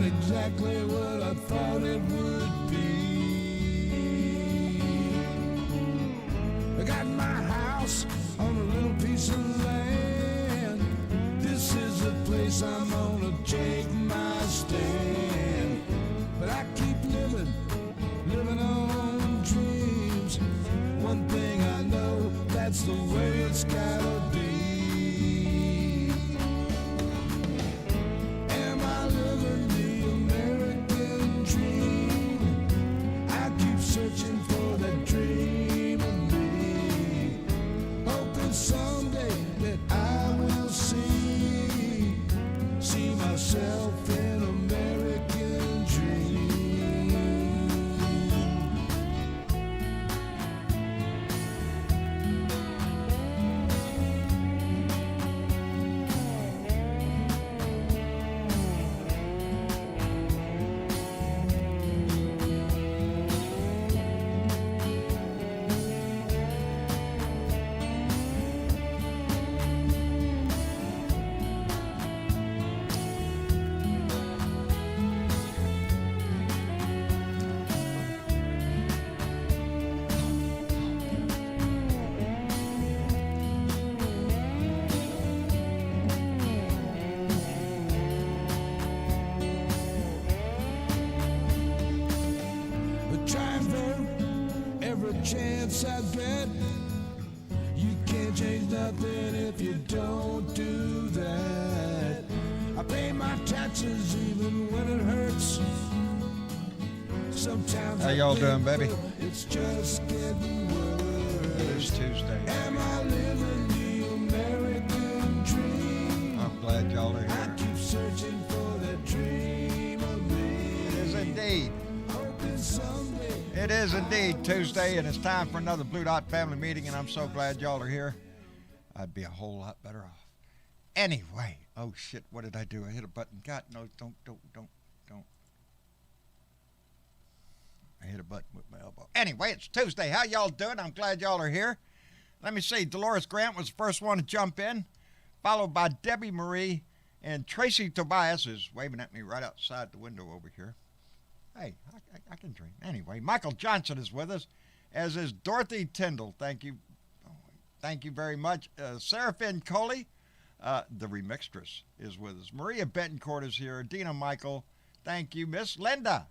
not exactly what I thought it would be. I got my house on a little piece of land. This is the place I'm gonna take my stand. But I keep living on dreams. One thing I know, that's the way it's gotta be. Am I living the American dream? I keep searching for that dream of me, hoping someday that I will see myself in American dream. Chance I get, you can't change nothing if you don't do that. I pay my taxes even when it hurts. Sometimes how y'all doing, baby? It's just getting worse. It is Tuesday. Am I living the American dream? I'm glad y'all are I here. keep searching for that dream of me. It is indeed. Hoping someday. It is indeed Tuesday, and it's time for another Blue Dot family meeting, and I'm so glad y'all are here. I'd be a whole lot better off. Anyway, oh shit, what did I do? I hit a button. God, no, don't. I hit a button with my elbow. Anyway, it's Tuesday. How y'all doing? I'm glad y'all are here. Let me see. Dolores Grant was the first one to jump in, followed by Debbie Marie, and Tracy Tobias is waving at me right outside the window over here. Hey, I can dream. Anyway, Michael Johnson is with us, as is Dorothy Tyndall. Thank you. Thank you very much. Seraphine Coley, the remixtress, is with us. Maria Betancourt is here. Dina Michael, thank you. Miss Linda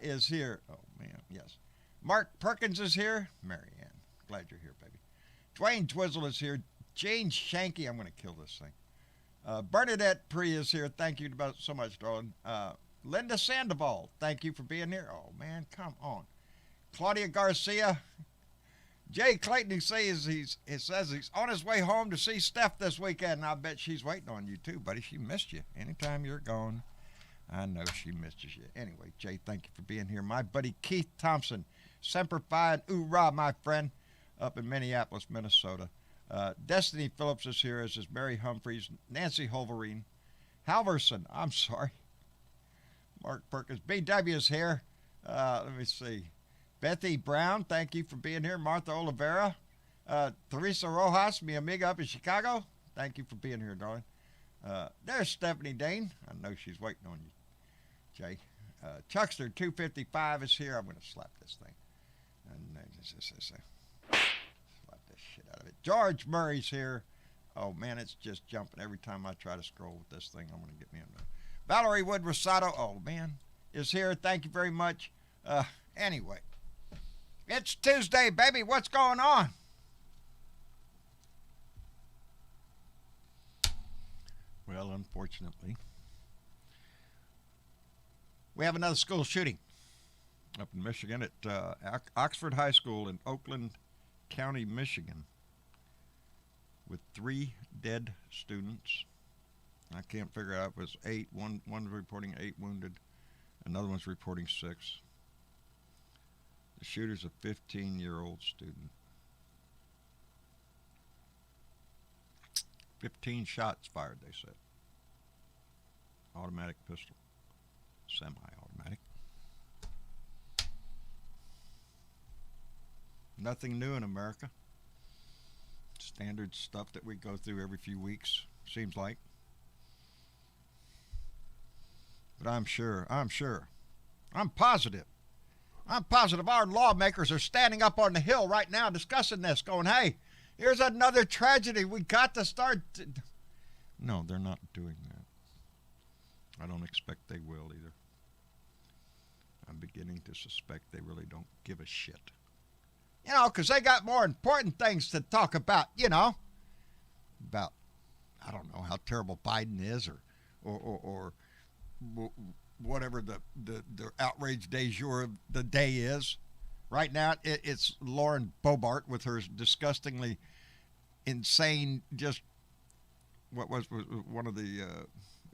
is here. Oh, man, yes. Mark Perkins is here. Marianne, glad you're here, baby. Dwayne Twizzle is here. Jane Shanky, I'm going to kill this thing. Bernadette Pree is here. Thank you so much, darling. Linda Sandoval, thank you for being here. Oh, man, come on. Claudia Garcia. Jay Clayton, he says he's on his way home to see Steph this weekend, and I bet she's waiting on you too, buddy. She missed you. Anytime you're gone, I know she misses you. Anyway, Jay, thank you for being here. My buddy Keith Thompson, Semper Fi and Oorah, my friend, up in Minneapolis, Minnesota. Destiny Phillips is here, as is Mary Humphreys, Nancy Holverine, Halverson, I'm sorry. Mark Perkins. BW is here. Let me see. Bethy Brown, thank you for being here. Martha Oliveira. Teresa Rojas, mi amiga up in Chicago. Thank you for being here, darling. There's Stephanie Dane. I know she's waiting on you, Jay. Chuckster 255 is here. I'm going to slap this thing. Slap this shit out of it. George Murray's here. Oh, man, it's just jumping every time I try to scroll with this thing. I'm going to get me in there. Valerie Wood Rosato, oh man, is here. Thank you very much. Anyway, it's Tuesday, baby. What's going on? Well, unfortunately, we have another school shooting up in Michigan at Oxford High School in Oakland County, Michigan, with 3 dead students. I can't figure out if it was 8. One's reporting 8 wounded. Another one's reporting 6. The shooter's a 15-year-old student. 15 shots fired, they said. Automatic pistol. Semi-automatic. Nothing new in America. Standard stuff that we go through every few weeks, seems like. But I'm positive our lawmakers are standing up on the Hill right now discussing this, going, hey, here's another tragedy. We got to start. No, they're not doing that. I don't expect they will either. I'm beginning to suspect they really don't give a shit. You know, because they got more important things to talk about, you know, about, I don't know, how terrible Biden is or whatever the outrage du jour of the day is. Right now, it's Lauren Boebert with her disgustingly insane, just, what was one of the,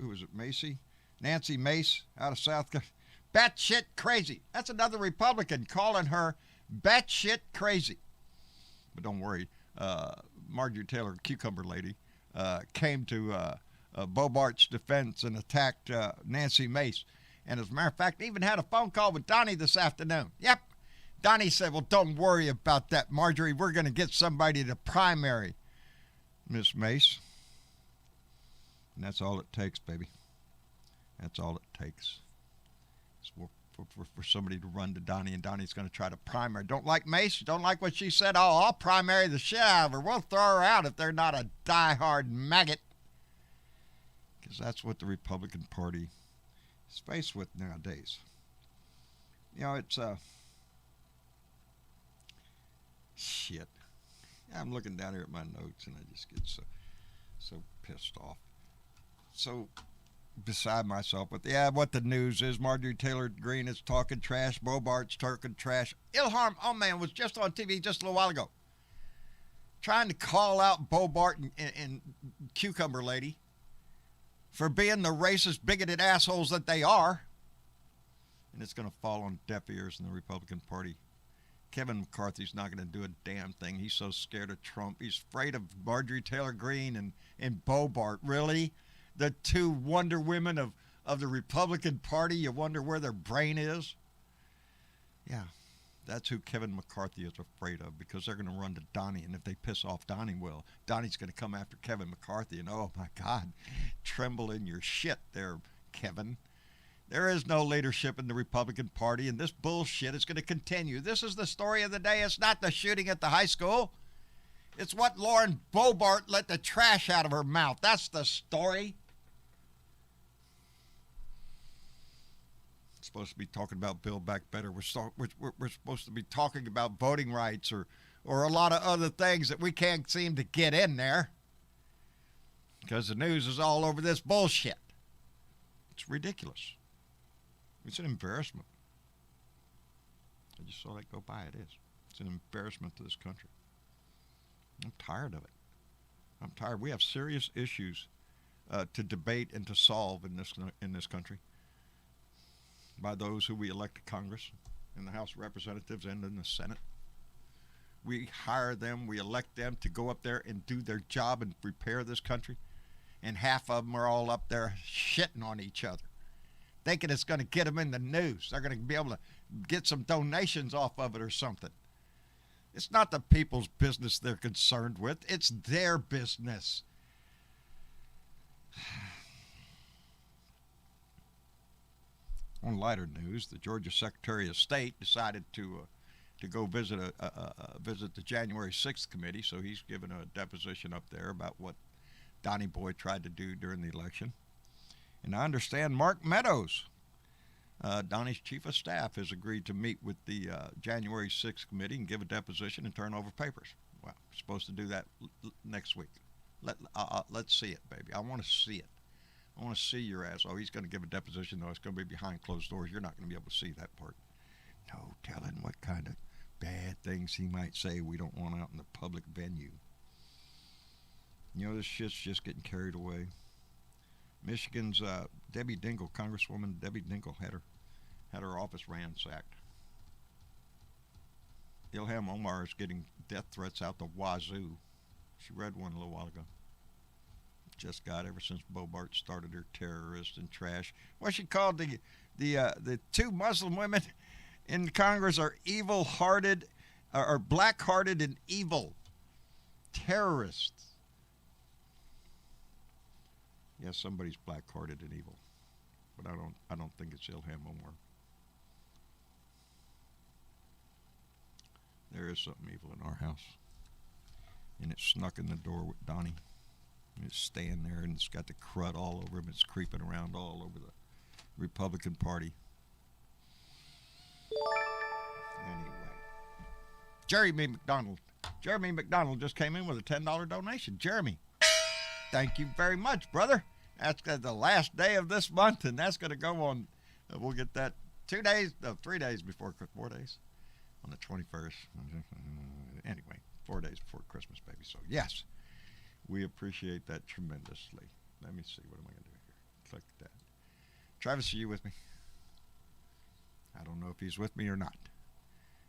who was it, Macy? Nancy Mace out of South Carolina. Batshit crazy. That's another Republican calling her batshit crazy. But don't worry, Marjorie Taylor, Cucumber Lady, came to Boebert's defense and attacked Nancy Mace. And as a matter of fact, even had a phone call with Donnie this afternoon. Yep. Donnie said, well, don't worry about that, Marjorie. We're going to get somebody to primary Miss Mace. And that's all it takes, baby. That's all it takes. For somebody to run to Donnie, and Donnie's going to try to primary. Don't like Mace? Don't like what she said? Oh, I'll primary the shit out of her. We'll throw her out if they're not a diehard maggot. Because that's what the Republican Party is faced with nowadays. You know, it's shit. I'm looking down here at my notes, and I just get so pissed off. So beside myself with what the news is. Marjorie Taylor Greene is talking trash. Boebert's talking trash. Ilhan Omar was just on TV just a little while ago trying to call out Boebert and Cucumber Lady for being the racist, bigoted assholes that they are. And it's going to fall on deaf ears in the Republican Party. Kevin McCarthy's not going to do a damn thing. He's so scared of Trump. He's afraid of Marjorie Taylor Greene and Boebert. Really? The two Wonder Women of the Republican Party, you wonder where their brain is? Yeah, that's who Kevin McCarthy is afraid of, because they're going to run to Donnie, and if they piss off Donnie, well, Donnie's going to come after Kevin McCarthy, and oh my God, tremble in your shit there, Kevin. There is no leadership in the Republican Party, and this bullshit is going to continue. This is the story of the day. It's not the shooting at the high school. It's what Lauren Boebert let the trash out of her mouth. That's the story. Supposed to be talking about Build Back Better. We're supposed to be talking about voting rights or a lot of other things that we can't seem to get in there because the news is all over this bullshit. It's ridiculous. It's an embarrassment. I just saw that go by. It is. It's an embarrassment to this country. I'm tired of it. I'm tired. We have serious issues to debate and to solve in this country by those who we elect to Congress, in the House of Representatives, and in the Senate. We hire them, we elect them to go up there and do their job and repair this country, and half of them are all up there shitting on each other, thinking it's going to get them in the news. They're going to be able to get some donations off of it or something. It's not the people's business they're concerned with. It's their business. On lighter news, the Georgia Secretary of State decided to go visit visit the January 6th committee, so he's given a deposition up there about what Donnie Boy tried to do during the election. And I understand Mark Meadows, Donnie's chief of staff, has agreed to meet with the January 6th committee and give a deposition and turn over papers. Well, we're supposed to do that next week. Let's see it, baby. I want to see it. I want to see your ass. Oh, he's going to give a deposition, though. It's going to be behind closed doors. You're not going to be able to see that part. No telling what kind of bad things he might say we don't want out in the public venue. You know, this shit's just getting carried away. Michigan's Debbie Dingell, Congresswoman Debbie Dingell, had her office ransacked. Ilhan Omar is getting death threats out the wazoo. She read one a little while ago. Just got ever since Boebert started her terrorist and trash. What she called the two Muslim women in Congress are evil-hearted, or black-hearted and evil terrorists. Yes, somebody's black-hearted and evil, but I don't think it's Ilhan. There is something evil in our house, and it snuck in the door with Donnie. And it's staying there, and it's got the crud all over him. It's creeping around all over the Republican Party. Anyway, Jeremy McDonald just came in with a $10 donation. Jeremy, thank you very much, brother. That's the last day of this month, and that's going to go on. We'll get that 3 days before, 4 days, on the 21st. Anyway, 4 days before Christmas, baby. So, yes, we appreciate that tremendously. Let me see. What am I going to do here? Click that. Travis, are you with me? I don't know if he's with me or not.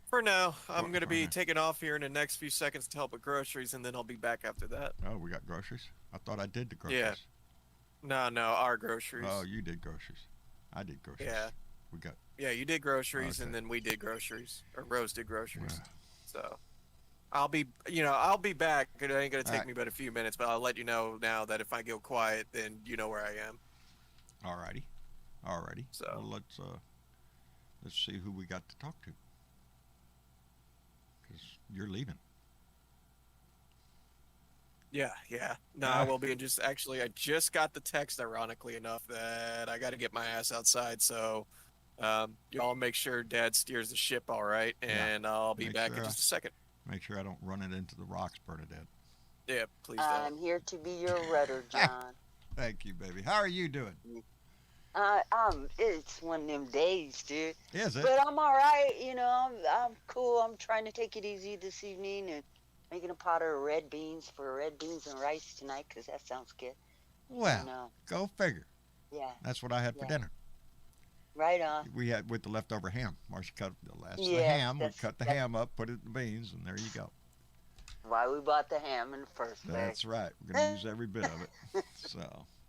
For now, I'm going to be taking off here in the next few seconds to help with groceries, and then I'll be back after that. Oh, we got groceries? I thought I did the groceries. Yeah. No, our groceries. Oh, you did groceries. I did groceries. Yeah. We got. Yeah, you did groceries, Okay. and then we did groceries, or Rose did groceries. Yeah. So, I'll be back. It ain't going to take Alright. me but a few minutes, but I'll let you know now that if I go quiet, then you know where I am. Alrighty. So. Well, let's see who we got to talk to. Because you're leaving. Yeah. No, I will be. And I just got the text, ironically enough, that I got to get my ass outside. So, y'all make sure Dad steers the ship all right, and I'll be Make back sure in just a second. Make sure I don't run it into the rocks, Bernadette. Yeah, please I'm don't. here to be your rudder, John. Thank you, baby. How are you doing? It's one of them days, dude. Is it? But I'm all right. I'm cool. I'm trying to take it easy this evening and making a pot of red beans and rice tonight because that sounds good. Well, go figure. Yeah, That's what I had for dinner. right on. We had with the leftover ham. Marcia cut the last of the Yeah, ham. We that's- cut the ham up, put it in the beans, and there you go. Why we bought the ham in the first place. That's right. We're going to use every bit of it. So,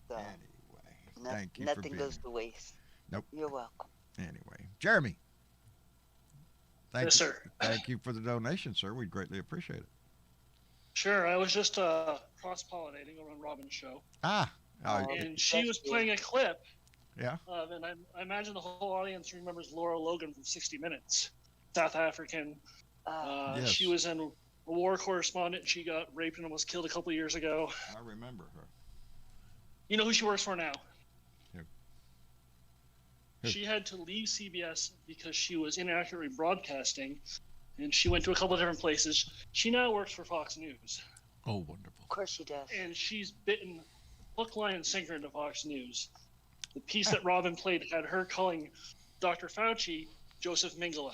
So, anyway, thank you for nothing being goes here. to waste. Nope. You're welcome. Anyway, Jeremy. Thank Yes, you. sir. Thank you for the donation, sir. We'd greatly appreciate it. Sure, I was just cross-pollinating over on Robin's show, Oh, and she was playing a clip. Yeah. And I imagine the whole audience remembers Laura Logan from 60 Minutes, South African. Yes. She was a war correspondent. She got raped and almost killed a couple of years ago. I remember her. You know who she works for now? Who? She had to leave CBS because she was inaccurately broadcasting, and she went to a couple of different places. She now works for Fox News, Oh, wonderful. Of course she does. and she's bitten hook, line, and sinker into Fox News. The piece that Robin played had her calling Dr. Fauci Joseph Mengele.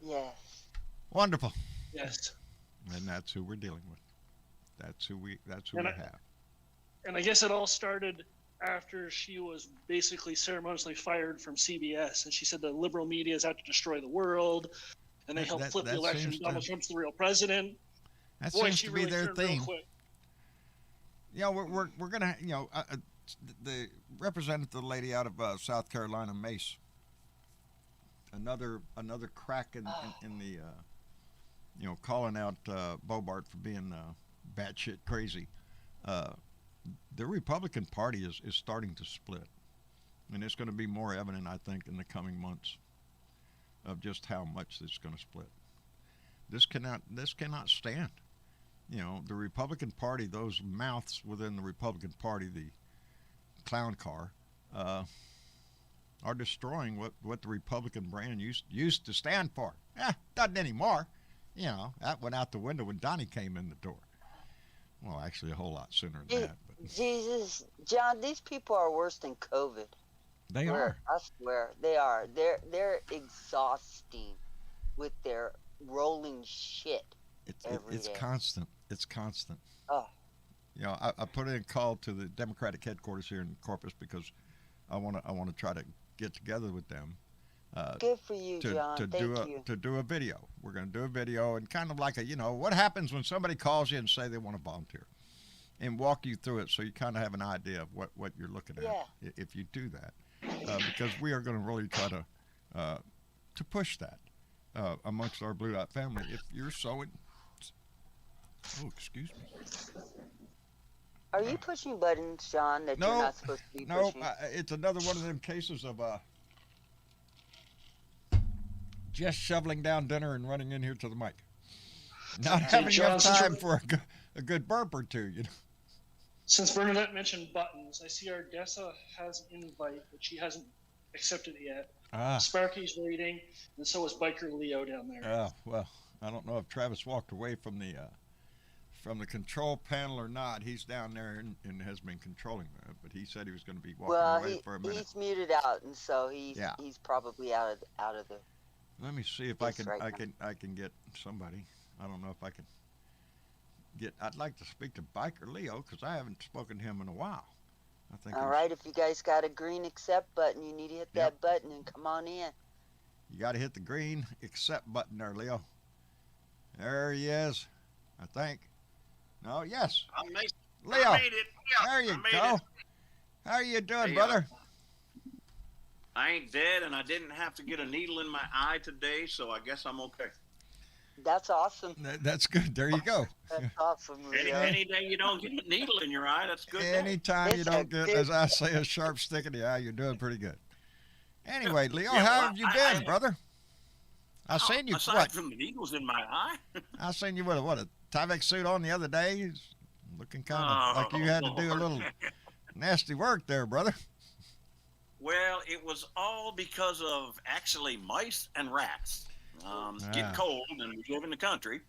Yes. Wonderful. Yes. And that's who we're dealing with. That's who we And have. And I guess it all started after she was basically ceremoniously fired from CBS, and she said the liberal media is out to destroy the world, and they helped flip the that election. seems Donald to- Trump's the real president. That Boy, seems she to be really their turned real theme. quick. We're gonna the representative lady out of South Carolina, Mace. Another crack in the calling out Bobart for being batshit crazy. The Republican Party is starting to split, and it's going to be more evident, I think, in the coming months of just how much it's going to split. This cannot stand. The Republican Party, those mouths within the Republican Party, the clown car, are destroying what the Republican brand used to stand for. Doesn't anymore. That went out the window when Donnie came in the door. Well, actually, a whole lot sooner than that. But Jesus, John, these people are worse than COVID. they are. I swear, they are. They're exhausting with their rolling shit. every It's day. constant. It's constant. Oh. I put in a call to the Democratic headquarters here in Corpus because I want to try to get together with them. Good for you, John. to Thank you. do a video. We're going to do a video and kind of like what happens when somebody calls you and say they want to volunteer, and walk you through it so you kind of have an idea of what you're looking at if you do that, because we are going to really try to push that amongst our Blue Dot family. If you're so oh, excuse me. Are you pushing buttons, John, that you're Nope. not supposed to be Nope. pushing? It's another one of them cases of just shoveling down dinner and running in here to the mic. Not having John, enough since time we're- for a good burp or two, you know. Since Bernadette mentioned buttons, I see our Dessa has an invite, but she hasn't accepted it yet. Ah. Sparky's waiting, and so is Biker Leo down there. Oh, well, I don't know if Travis walked away from the control panel or not. He's down there and has been controlling that, but he said he was going to be walking away for a minute. He's muted out, and so he's probably out of the. Let me see if I can get somebody. I don't know if I can get. I'd like to speak to Biker Leo because I haven't spoken to him in a while. I think. All right, if you guys got a green accept button, you need to hit that button and come on in. You got to hit the green accept button there, Leo. There he is, I think. No, yes. Leo, I made it. Yeah, there you I made go. it. How are you doing, Hey, brother? I ain't dead, and I didn't have to get a needle in my eye today, so I guess I'm okay. That's awesome. That's good. There you go. That's awesome, Leo. Any day you don't get a needle in your eye, that's good. Anytime you It's don't a get, as I say, a sharp stick in the eye, you're doing pretty good. Anyway, Leo, how have you been, brother? I seen you aside from the needles in my eye. I seen you with a Tyvek suit on the other day, looking kind of like you had to do a little nasty work there, brother. Well, it was all because of actually mice and rats. Getting cold, and we live in the country.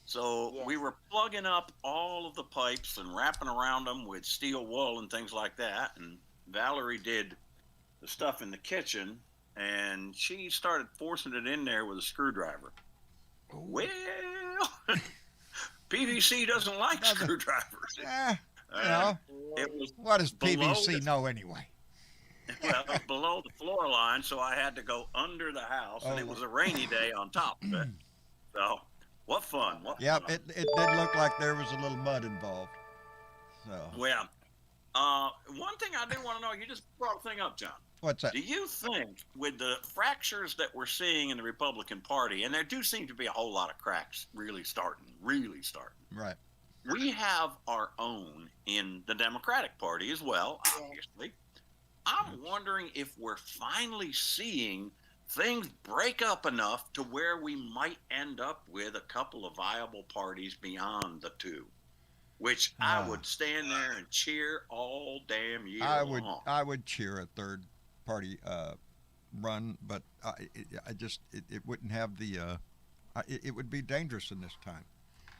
So we were plugging up all of the pipes and wrapping around them with steel wool and things like that. And Valerie did the stuff in the kitchen, and she started forcing it in there with a screwdriver. Ooh. Well, PVC doesn't like screwdrivers. What does PVC know anyway? Well, below the floor line, so I had to go under the house, and it was a rainy day on top of it. So, what fun! It did look like there was a little mud involved. So. Well, one thing I do want to know, you just brought a thing up, John. What's that? Do you think, with the fractures that we're seeing in the Republican Party, and there do seem to be a whole lot of cracks really starting. Right. We have our own in the Democratic Party as well, obviously. I'm wondering if we're finally seeing things break up enough to where we might end up with a couple of viable parties beyond the two, which I would stand there and cheer all damn year long. I would cheer a third party run, but it wouldn't have the it would be dangerous in this time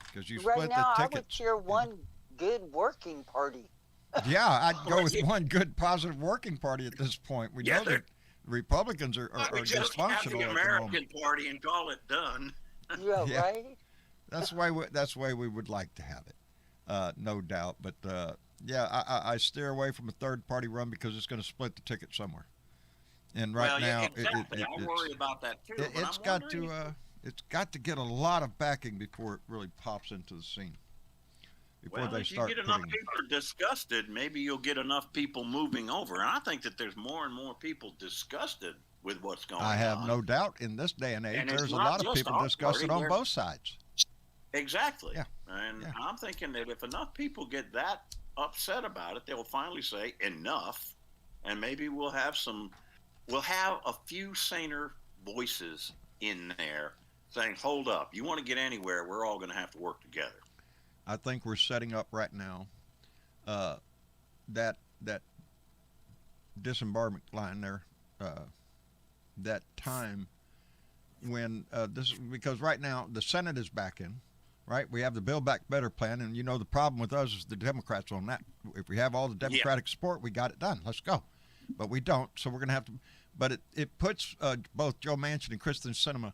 because you split right now, the I would tickets. cheer one good working party. Yeah, I'd go with one good positive working party at this point. We know that Republicans are just have dysfunctional the at the American moment. Party and call it done. Yeah, right? That's the way we would like to have it, no doubt. But I steer away from a third party run because it's going to split the ticket somewhere. And now, exactly. I worry about that too. It's got to get a lot of backing before it really pops into the scene. Before if you get enough people disgusted, maybe you'll get enough people moving over. And I think that there's more and more people disgusted with what's going on. I have no doubt in this day and age, And there's a lot of people disgusted on both sides. Exactly. Yeah. And I'm thinking that if enough people get that upset about it, they'll finally say enough, and maybe we'll have a few saner voices in there saying, hold up, you want to get anywhere, we're all going to have to work together. I think we're setting up right now that disembarkment line there, that time when because right now the Senate is back in, right? We have the Build Back Better plan, and the problem with us is the Democrats on that. If we have all the Democratic support, we got it done. Let's go. But we don't, so we're going to have to. But it puts both Joe Manchin and Kristen Sinema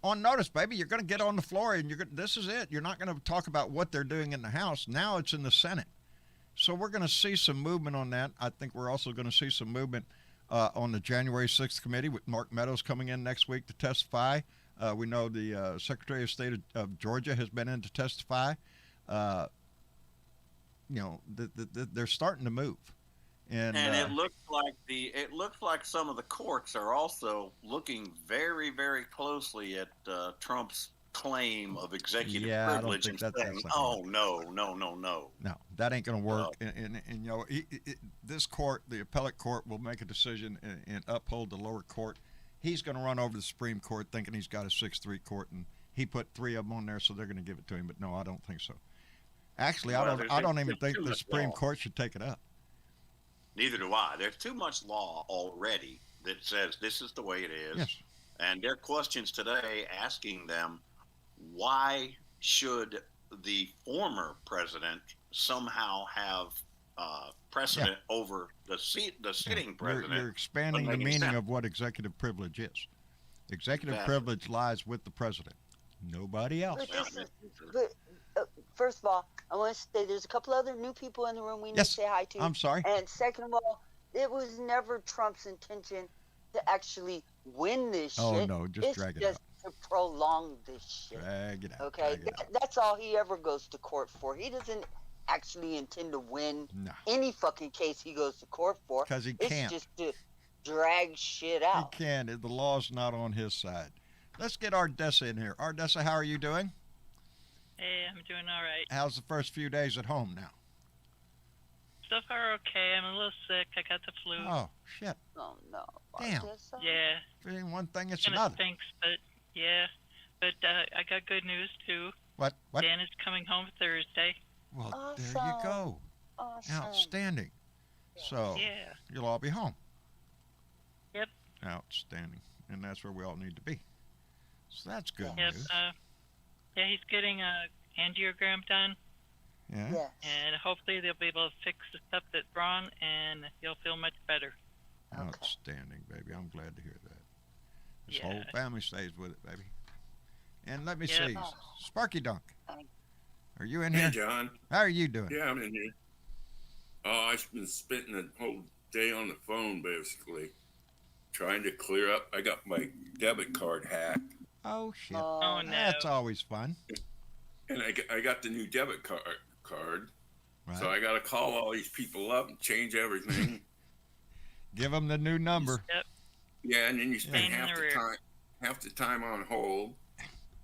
on notice, baby. You're going to get on the floor, and this is it. You're not going to talk about what they're doing in the House. Now it's in the Senate. So we're going to see some movement on that. I think we're also going to see some movement on the January 6th committee with Mark Meadows coming in next week to testify. We know the Secretary of State of Georgia has been in to testify. They're starting to move. And it looks like some of the courts are also looking very, very closely at Trump's claim of executive Yeah, I don't privilege think and that's saying, not gonna "Oh no, no, no, no." No, that ain't going to work. And you know, this court, the appellate court, will make a decision and uphold the lower court. He's going to run over to the Supreme Court thinking he's got a 6-3 court, and he put 3 of them on there, so they're going to give it to him. But no, I don't think so. Actually, Well, I don't even there's think too the much Supreme law. Court should take it up. Neither do I. There's too much law already that says this is the way it is. Yes. And there are questions today asking them, why should the former president somehow have precedent over the sitting president? You're expanding the Doesn't make any meaning sense. of what executive privilege is. Executive Exactly. privilege lies with the president, nobody else. But, Well, this is, first of all, I want to say there's a couple other new people in the room we need Yes, to say hi to. I'm sorry. And second of all, it was never Trump's intention to actually win this Oh, shit. no, just it's drag it just out. to prolong this shit. Drag it out. Okay, drag it out. that's all he ever goes to court for. He doesn't actually intend to win No, any fucking case he goes to court for. because he It's can't. just to drag shit He out. can't. The law's not on his side. Let's get Ardessa in here. Ardessa, how are you doing? Hey, I'm doing all right. How's the first few days at home now? So far, okay. I'm a little sick. I got the flu. Oh, shit. Oh no. Damn. Ardessa? Yeah, If it ain't one thing, it's kind of another. stinks, but yeah. But I got good news too. What? Dan is coming home Thursday. Well, there you Awesome. go. Awesome. Outstanding. So, Yeah. you'll all be home. Yep. Outstanding. And that's where we all need to be. So that's good Yep. news. Yeah, he's getting a angiogram done, Yeah. Yes. and hopefully they'll be able to fix the stuff that's wrong, and he'll feel much better. Okay. Outstanding, baby. I'm glad to hear that. This Yeah. whole family stays with it, baby. And let me Yep. see, Sparky Dunk, Thank- are you in Hey, here? John. How are you doing? Yeah, I'm in here. Oh, I've been spending the whole day on the phone, basically, trying to clear up. I got my debit card hacked, Oh, shit. Oh, no. That's always fun. and I got the new debit card. Right. So I got to call all these people up and change everything. Give them the new number. Yeah, and then you spend Pain in the rear. half the time on hold,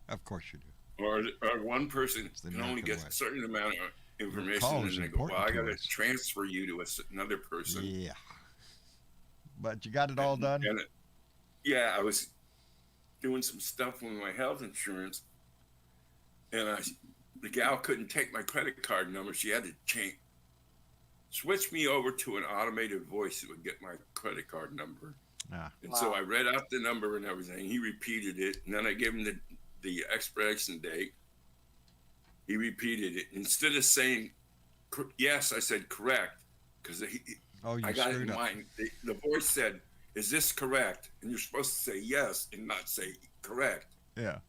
Of course you do. or one person It's the can only American get way. a certain amount of information, call and is they go, "Well, I important got to to us." transfer you to another person." Yeah. But you got it all done? And yeah, I was doing some stuff with my health insurance, and the gal couldn't take my credit card number. She had to switch me over to an automated voice that would get my credit card number. Ah. And so Wow. I read out the number and everything. He repeated it, and then I gave him the expiration date. He repeated it. Instead of saying yes, I said correct, because Oh, you I got it screwed in up. mind. The voice said, "Is this correct?" And you're supposed to say yes and not say correct. Yeah.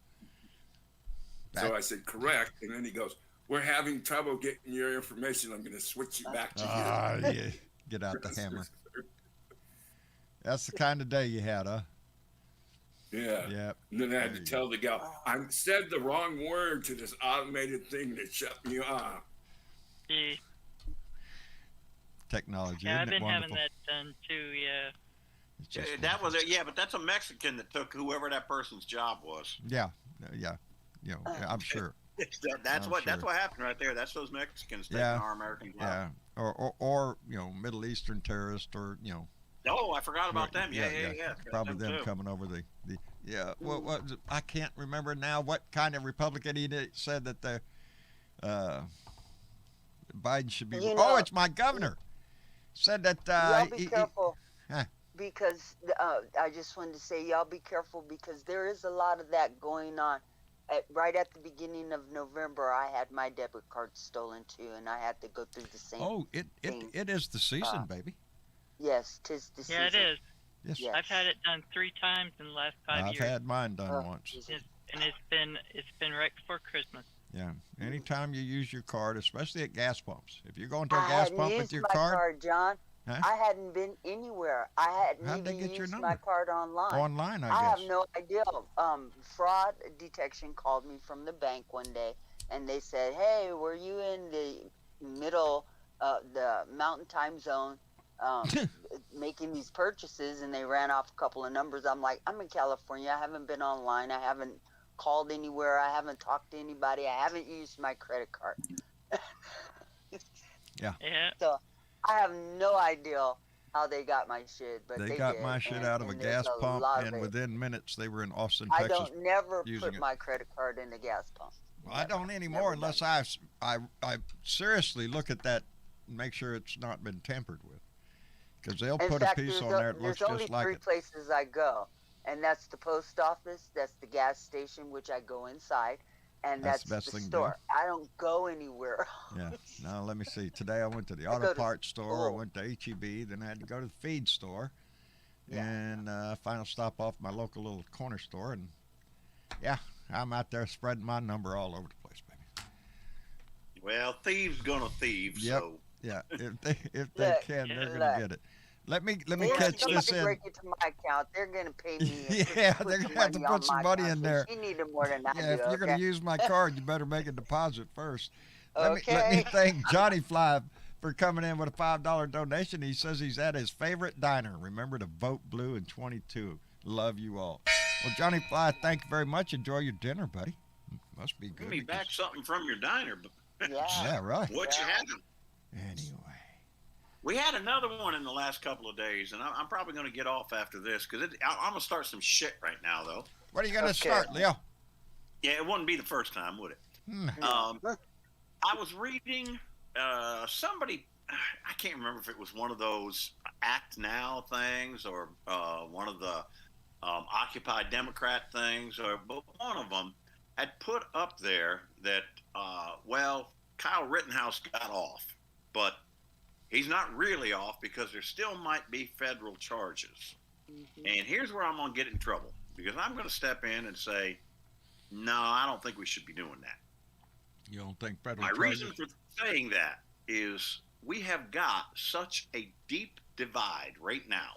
So I said correct, and then he goes, "We're having trouble getting your information. I'm going to switch you back to Ah, yeah. Get out the hammer. That's the kind of day you had, huh? Yeah. Yep. And then I had There to you tell the gal, I said the wrong word to this automated thing that shut me off. Yeah, Technology, yeah I've isn't it been having wonderful? that done too, yeah. It's just That was wonderful. it. Yeah, but that's a Mexican that took whoever that person's job was. Yeah. Yeah. You know, I'm sure. That's I'm what sure. happened right there. That's those Mexicans taking Yeah. our American job. Yeah. Or you know, Middle Eastern terrorist, or you know. Oh, I forgot about Right, them. Yeah. Probably them too. coming over the yeah. What I can't remember now what kind of Republican he said that the Biden should be. You Oh, know- it's my governor. Said that Y'all be he- careful. Huh. Because I just wanted to say, y'all be careful because there is a lot of that going on. Right at the beginning of November, I had my debit card stolen too, and I had to go through the same. oh, it is the season, Uh, baby. Yes, 'tis the Yeah, it season. is. Yes. Yeah. I've had it done 3 times in the last 5 I've years. had mine done Oh, once. Jesus. And it's been right before Christmas. Yeah. Anytime you use your card, especially at gas pumps, if you're going to a I gas hadn't pump used with your my card, John. Huh? I hadn't been anywhere. I hadn't How'd they even get your used my number? card online. online, I I guess. have no idea. Fraud detection called me from the bank one day, and they said, "Hey, were you in the middle, the Mountain Time Zone, making these purchases?" And they ran off a couple of numbers. I'm like, "I'm in California. I haven't been online. I haven't called anywhere. I haven't talked to anybody. I haven't used my credit card. Yeah. So I have no idea how they got my shit, but They they got did, my shit and- out of a and there's gas pump, lot of and it. within minutes they were in Austin, I Texas. don't never using put it. my credit card in the gas pump. Well, I don't anymore Never unless I seriously look at that and make sure it's not been tampered with. Because they'll In put fact, a piece there's on there that looks there's only just like three it. places I go, and that's the post office, that's the gas station, which I go inside, and That's that's the best the thing to do. store. I don't go anywhere. Yeah. Now let me see. Today I went to the I auto go to parts store. I school. went to HEB. Then I had to go to the feed store, Yeah. and final stop off my local little corner store. And yeah, I'm out there spreading my number all over the place, baby. Well, thieves gonna thieve. Yep. So Yeah, if they Look, can, they're look. gonna get it. Let me If catch somebody this in. break into my account, they're gonna pay me. and Yeah, put they're some gonna have to money put on some my money account, in so there. She needed more than I Yeah, do. if you're okay? gonna use my card, you better make a deposit first. Let me Okay. thank Johnny Fly for coming in with a $5 donation. He says he's at his favorite diner. Remember to vote blue in 22. Love you all. Well, Johnny Fly, thank you very much. Enjoy your dinner, buddy. Must be give good. me because- back something from your diner. But Yeah. Yeah, right. what you Yeah. having? Anyway. We had another one in the last couple of days, and I'm probably going to get off after this because I'm going to start some shit right now, though. What are you gonna Okay. start, Leo? Yeah, it wouldn't be the first time, would it? Hmm. I was reading somebody, I can't remember if it was one of those Act Now things or one of the Occupy Democrat things, but one of them had put up there that, Kyle Rittenhouse got off, but he's not really off because there still might be federal charges. And here's where I'm going to get in trouble because I'm going to step in and say, no, I don't think we should be doing that. You don't think federal My charges? reason for saying that is we have got such a deep divide right now.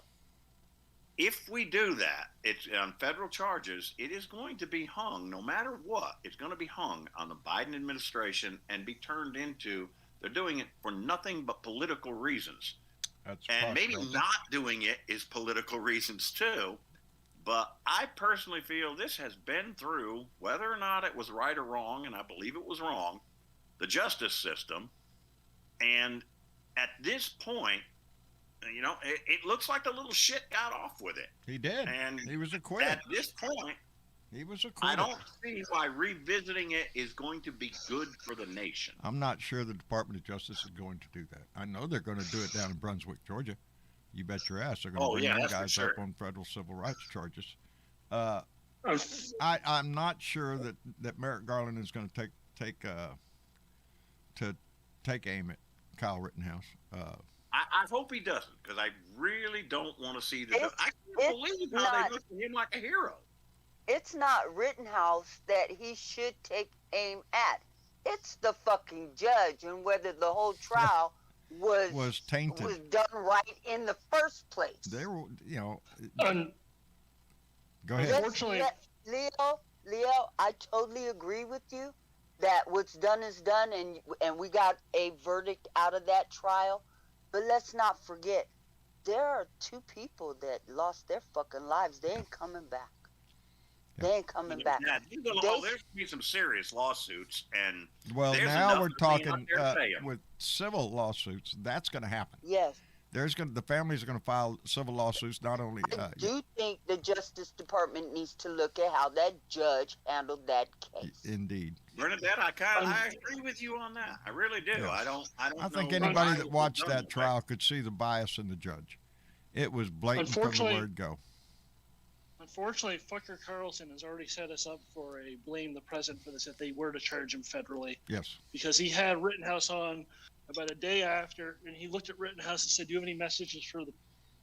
If we do that, it's on federal charges, it is going to be hung, no matter what, it's going to be hung on the Biden administration and be turned into, they're doing it for nothing but political reasons. That's And maybe possible. not doing it is political reasons too. But I personally feel this has been through, whether or not it was right or wrong, and I believe it was wrong, the justice system. And at this point, it looks like the little shit got off with it. He did. And He was acquitted. at this point, He was I acquitted. don't see why revisiting it is going to be good for the nation. I'm not sure the Department of Justice is going to do that. I know they're going to do it down in Brunswick, Georgia. You bet your ass they're going to bring them that's for guys sure. up on federal civil rights charges. Um, I'm not sure that Merrick Garland is going to take aim at Kyle Rittenhouse. I hope he doesn't, because I really don't want to see the. It's- I can't it's believe how not- they look at him like a hero. It's not Rittenhouse that he should take aim at. It's the fucking judge and whether the whole trial Was tainted. was done right in the first place. They were, un- go ahead. Unfortunately- Leo, I totally agree with you that what's done is done, and we got a verdict out of that trial. But let's not forget, there are two people that lost their fucking lives. They ain't coming back. They ain't coming back. Now, there's They- going to be some serious lawsuits, and Well, there's now enough we're to be out talking there to say 'em. with civil lawsuits. That's going to happen. Yes. The families are going to file civil lawsuits. Not only I do think the Justice Department needs to look at how that judge handled that case. indeed. Bernadette, I agree with you on that. I really do. Yes. I don't. I think know anybody why that it was watched done that way. trial could see the bias in the judge. It was blatant from the Unfortunately- word go. Unfortunately, Fucker Carlson has already set us up for a blame the president for this if they were to charge him federally. Yes. Because he had Rittenhouse on about a day after, and he looked at Rittenhouse and said, "Do you have any messages for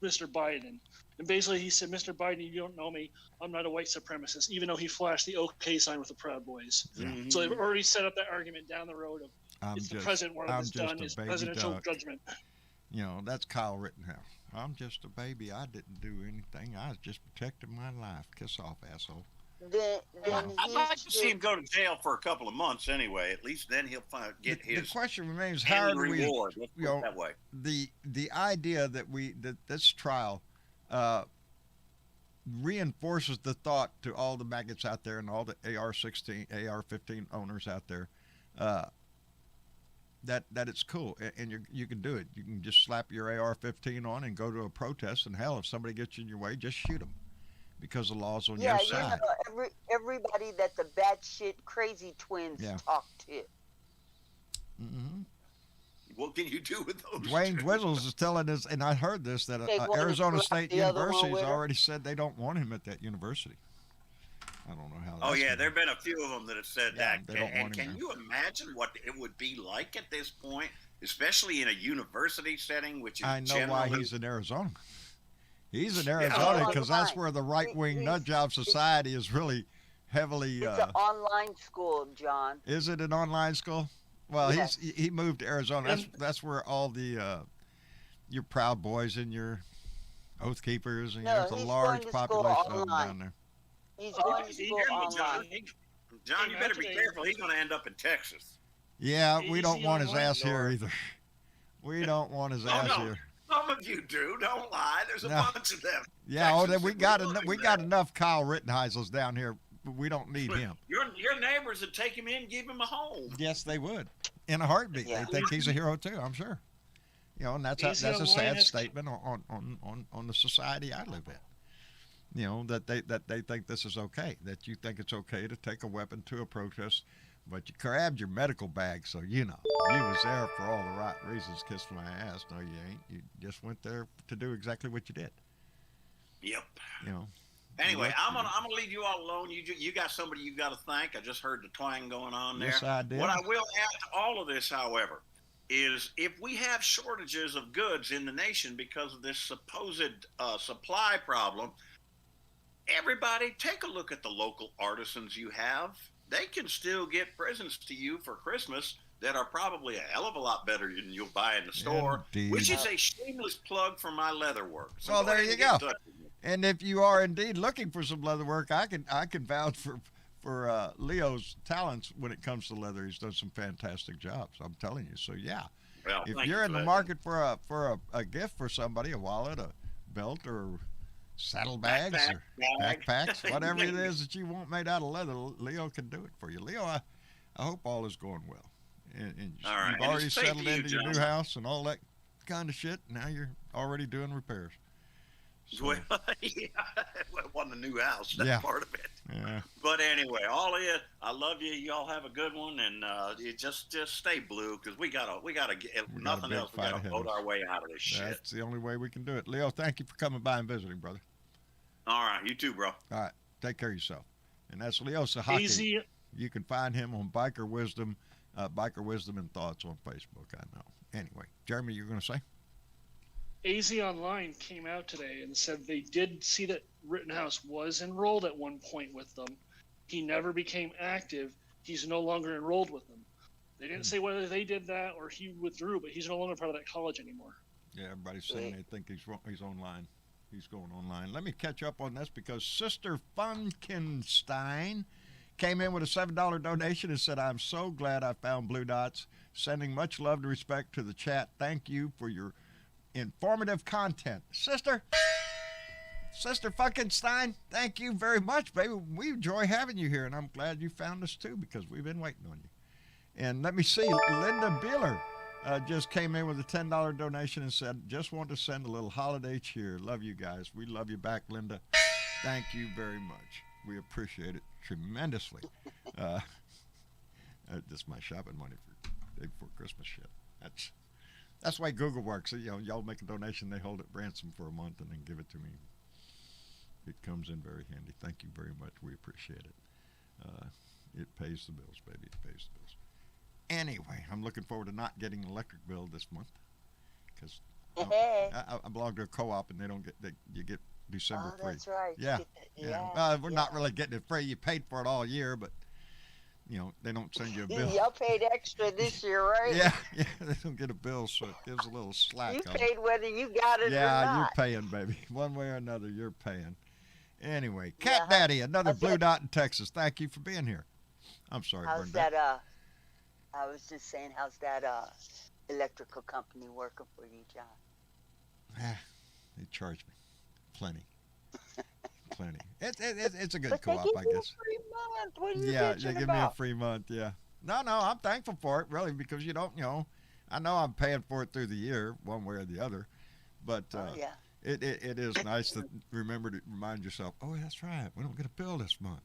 Mr. Biden?" And basically, he said, "Mr. Biden, you don't know me. I'm not a white supremacist," even though he flashed the OK sign with the Proud Boys. Mhm. So they've already set up that argument down the road of I'm if the just, president wanted I'm this just done, a is baby presidential duck. judgment. That's Kyle Rittenhouse. I'm just a baby. I didn't do anything. I was just protecting my life. Kiss off, asshole. Then I'd he like to see him should- go to jail for a couple of months anyway. At least then he'll get The his question remains: how do we? reward. Let's put you know, it that way. The idea that this trial, reinforces the thought to all the maggots out there and all the AR-16, AR-15 owners out there, that it's cool, and you can do it. You can just slap your AR-15 on and go to a protest, and hell, if somebody gets in your way, just shoot them, because the law's on your side. Yeah, everybody that the batshit crazy twins talk to. Mm-hmm. What can you do with those? Dwayne Dwizzles is telling us, and I heard this, that Arizona State University has already said they don't want him at that university. I don't know how. Oh yeah, there have been a few of them that have said that. They don't want him Can there. you imagine what it would be like at this point, especially in a university setting, which is I know generally... why he's in Arizona. He's in Arizona because that's where the right-wing nut job society is really heavily. It's an online school, John. Is it an online school? Well, Yes. he moved to Arizona. That's where all the your Proud Boys and your Oath Keepers and there's a large population of them down there. He's going to school online. John, you better be careful. He's going to end up in Texas. Yeah, we don't want his ass here either. We don't want his ass here. Some of you do. Don't lie. There's a bunch of them. Yeah, then we got enough Kyle Rittenheisels down here. We don't need him. Your neighbors would take him in, give him a home. Yes, they would, in a heartbeat. Yeah. They think he's a hero too. I'm sure. You know, and that's a sad statement on the society I live in. You know, that they think this is okay. That you think it's okay to take a weapon to a protest, but you grabbed your medical bag, so you know you was there for all the right reasons. Kiss my ass. No, you ain't. You just went there to do exactly what you did. Yep. You know. Anyway, I'm gonna leave you all alone. You got somebody you got to thank. I just heard the twang going on there. Yes, I did. What I will add to all of this, however, is if we have shortages of goods in the nation because of this supposed supply problem, everybody take a look at the local artisans you have. They can still get presents to you for Christmas that are probably a hell of a lot better than you'll buy in the store, Indeed. which is a shameless plug for my leather work. So Well, there ahead you and get go. in touch with me. And if you are indeed looking for some leather work, I can vouch for Leo's talents when it comes to leather. He's done some fantastic jobs. I'm telling you. So yeah, Well, if thank you're you in for the that. market for a gift for somebody, a wallet, a belt, or saddlebags or Backpack. backpacks, whatever it is that you want made out of leather, Leo can do it for you. Leo, I hope all is going well. And All right. you've And already it's safe settled to you, into your new John. house and all that kind of shit. Now you're already doing repairs. So, Well, yeah, it wasn't a new house. That's Yeah. part of it. yeah. But anyway, all of you, I love you. Y'all have a good one, and you just stay blue because we gotta get We got a nothing big else. We fight gotta ahead vote of us. our way out of this shit. That's the only way we can do it. Leo, thank you for coming by and visiting, brother. All right, you too, bro. All right, take care of yourself. And that's Leo Sahaki. Easy. You can find him on Biker Wisdom and Thoughts on Facebook. I know. Anyway, Jeremy, you're going to say? AZ Online came out today and said they did see that Rittenhouse was enrolled at one point with them. He never became active. He's no longer enrolled with them. They didn't say whether they did that or he withdrew, but he's no longer part of that college anymore. Yeah, everybody's saying they think he's online. He's going online. Let me catch up on this because Sister Funkenstein came in with a $7 donation and said, I'm so glad I found Blue Dots. Sending much love and respect to the chat. Thank you for your informative content. Sister Funkenstein, thank you very much, baby. We enjoy having you here, and I'm glad you found us too because we've been waiting on you. And let me see, Linda Beeler just came in with a $10 donation and said, just want to send a little holiday cheer. Love you guys. We love you back, Linda. Thank you very much. We appreciate it tremendously. This is my shopping money for day before Christmas shit. That's the way Google works. You know, y'all make a donation, they hold it ransom for a month and then give it to me. It comes in very handy. Thank you very much. We appreciate it. It pays the bills, baby. It pays the bills. Anyway, I'm looking forward to not getting an electric bill this month because I belong to a co-op and you get December free. That's right. Yeah. We're not really getting it free. You paid for it all year, but you know they don't send you a bill. Y'all paid extra this year, right? Yeah, they don't get a bill, so it gives a little slack. You on it. paid whether you got it or Yeah, not. you're paying, baby. One way or another, you're paying. Anyway, Cat Daddy, another Blue Dot in Texas. Thank you for being here. I'm sorry, How's Bernadette. that? I was just saying, how's that electrical company working for you, John? They charge me plenty. plenty. It's a good But they co-op, give I you guess. a free month. What are you Yeah, bitching they give about? me a free month. Yeah. No, I'm thankful for it, really, because you don't, I know I'm paying for it through the year, one way or the other, but Yeah. it is nice to remember to remind yourself, oh, that's right, we don't get a bill this month.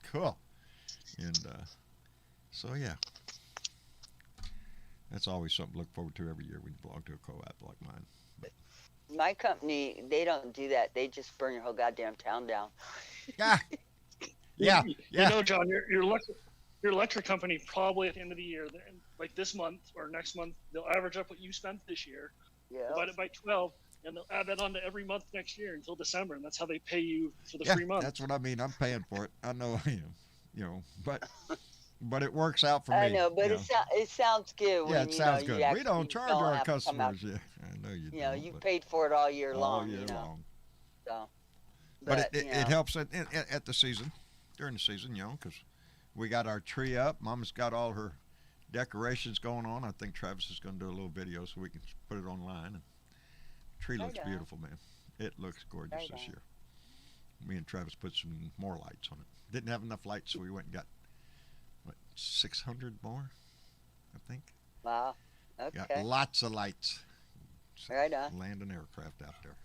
Cool. And so, yeah, that's always something to look forward to every year when you belong to a co-op like mine. My company, they don't do that. They just burn your whole goddamn town down. Yeah. Yeah. You know, John, your electric company probably at the end of the year, like this month or next month, they'll average up what you spent this year, Yeah. divide it by 12, and they'll add that on to every month next year until December, and that's how they pay you for the free month. That's what I mean. I'm paying for it. I know I am, but it works out for me. I know, but it sounds good when it sounds good. We don't you charge don't our have to come out. customers. Yeah, I know you. You know, don't, you but paid for it all year all long. year you know. long. So, But it helps at the season, during the season, because we got our tree up. Mama's got all her decorations going on. I think Travis is going to do a little video so we can put it online. And the tree looks beautiful, man. It looks gorgeous this year. Me and Travis put some more lights on it. Didn't have enough lights, so we went and got, 600 more, I think. Wow. Okay. Got lots of lights. Right on. Land an aircraft out there.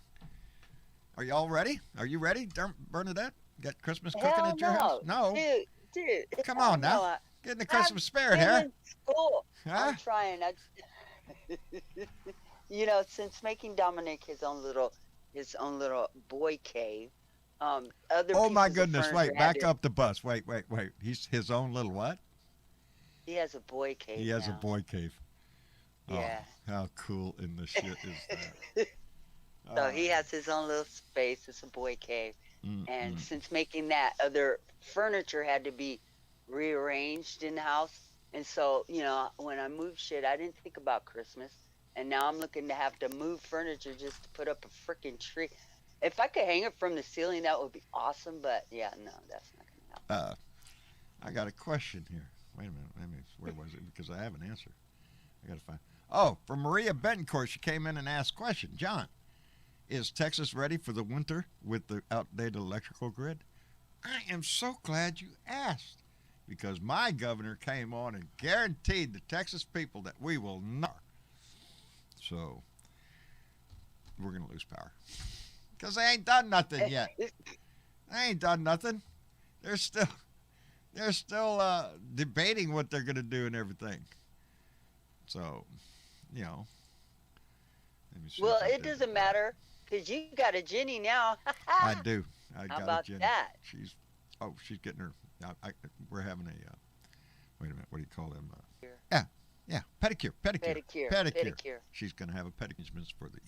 Are y'all ready? Are you ready, Bernadette? Got Christmas cooking Hell at your no. house? No. Dude. Come on now. No, Get in the Christmas spirit I'm here. in school. Huh? I'm trying. Since making Dominic his own little boy cave, other Oh my pieces of goodness! furniture Wait, had back to- up the bus. Wait. He's his own little what? He has a boy cave. He has a now. boy cave. Yeah. Oh, how cool in the shit is that? So he has his own little space. It's a boy cave. And since making that, other furniture had to be rearranged in the house. And so, when I moved shit, I didn't think about Christmas. And now I'm looking to have to move furniture just to put up a freaking tree. If I could hang it from the ceiling, that would be awesome. But yeah, no, that's not going to happen. I got a question here. Wait a minute. Where was it? Because I have an answer. I got to find. Oh, from Maria Betancourt. She came in and asked a question. John, is Texas ready for the winter with the outdated electrical grid? I am so glad you asked, because my governor came on and guaranteed the Texas people that we will not. So we're going to lose power because they ain't done nothing yet. They ain't done nothing. They're still debating what they're going to do and everything. So, let me see. Well, it doesn't matter because you got a Jenny now. I do. I How got about a Jenny. that? She's getting her. We're having a. Wait a minute. What do you call them? Yeah. Pedicure. She's going to have a pedicure for the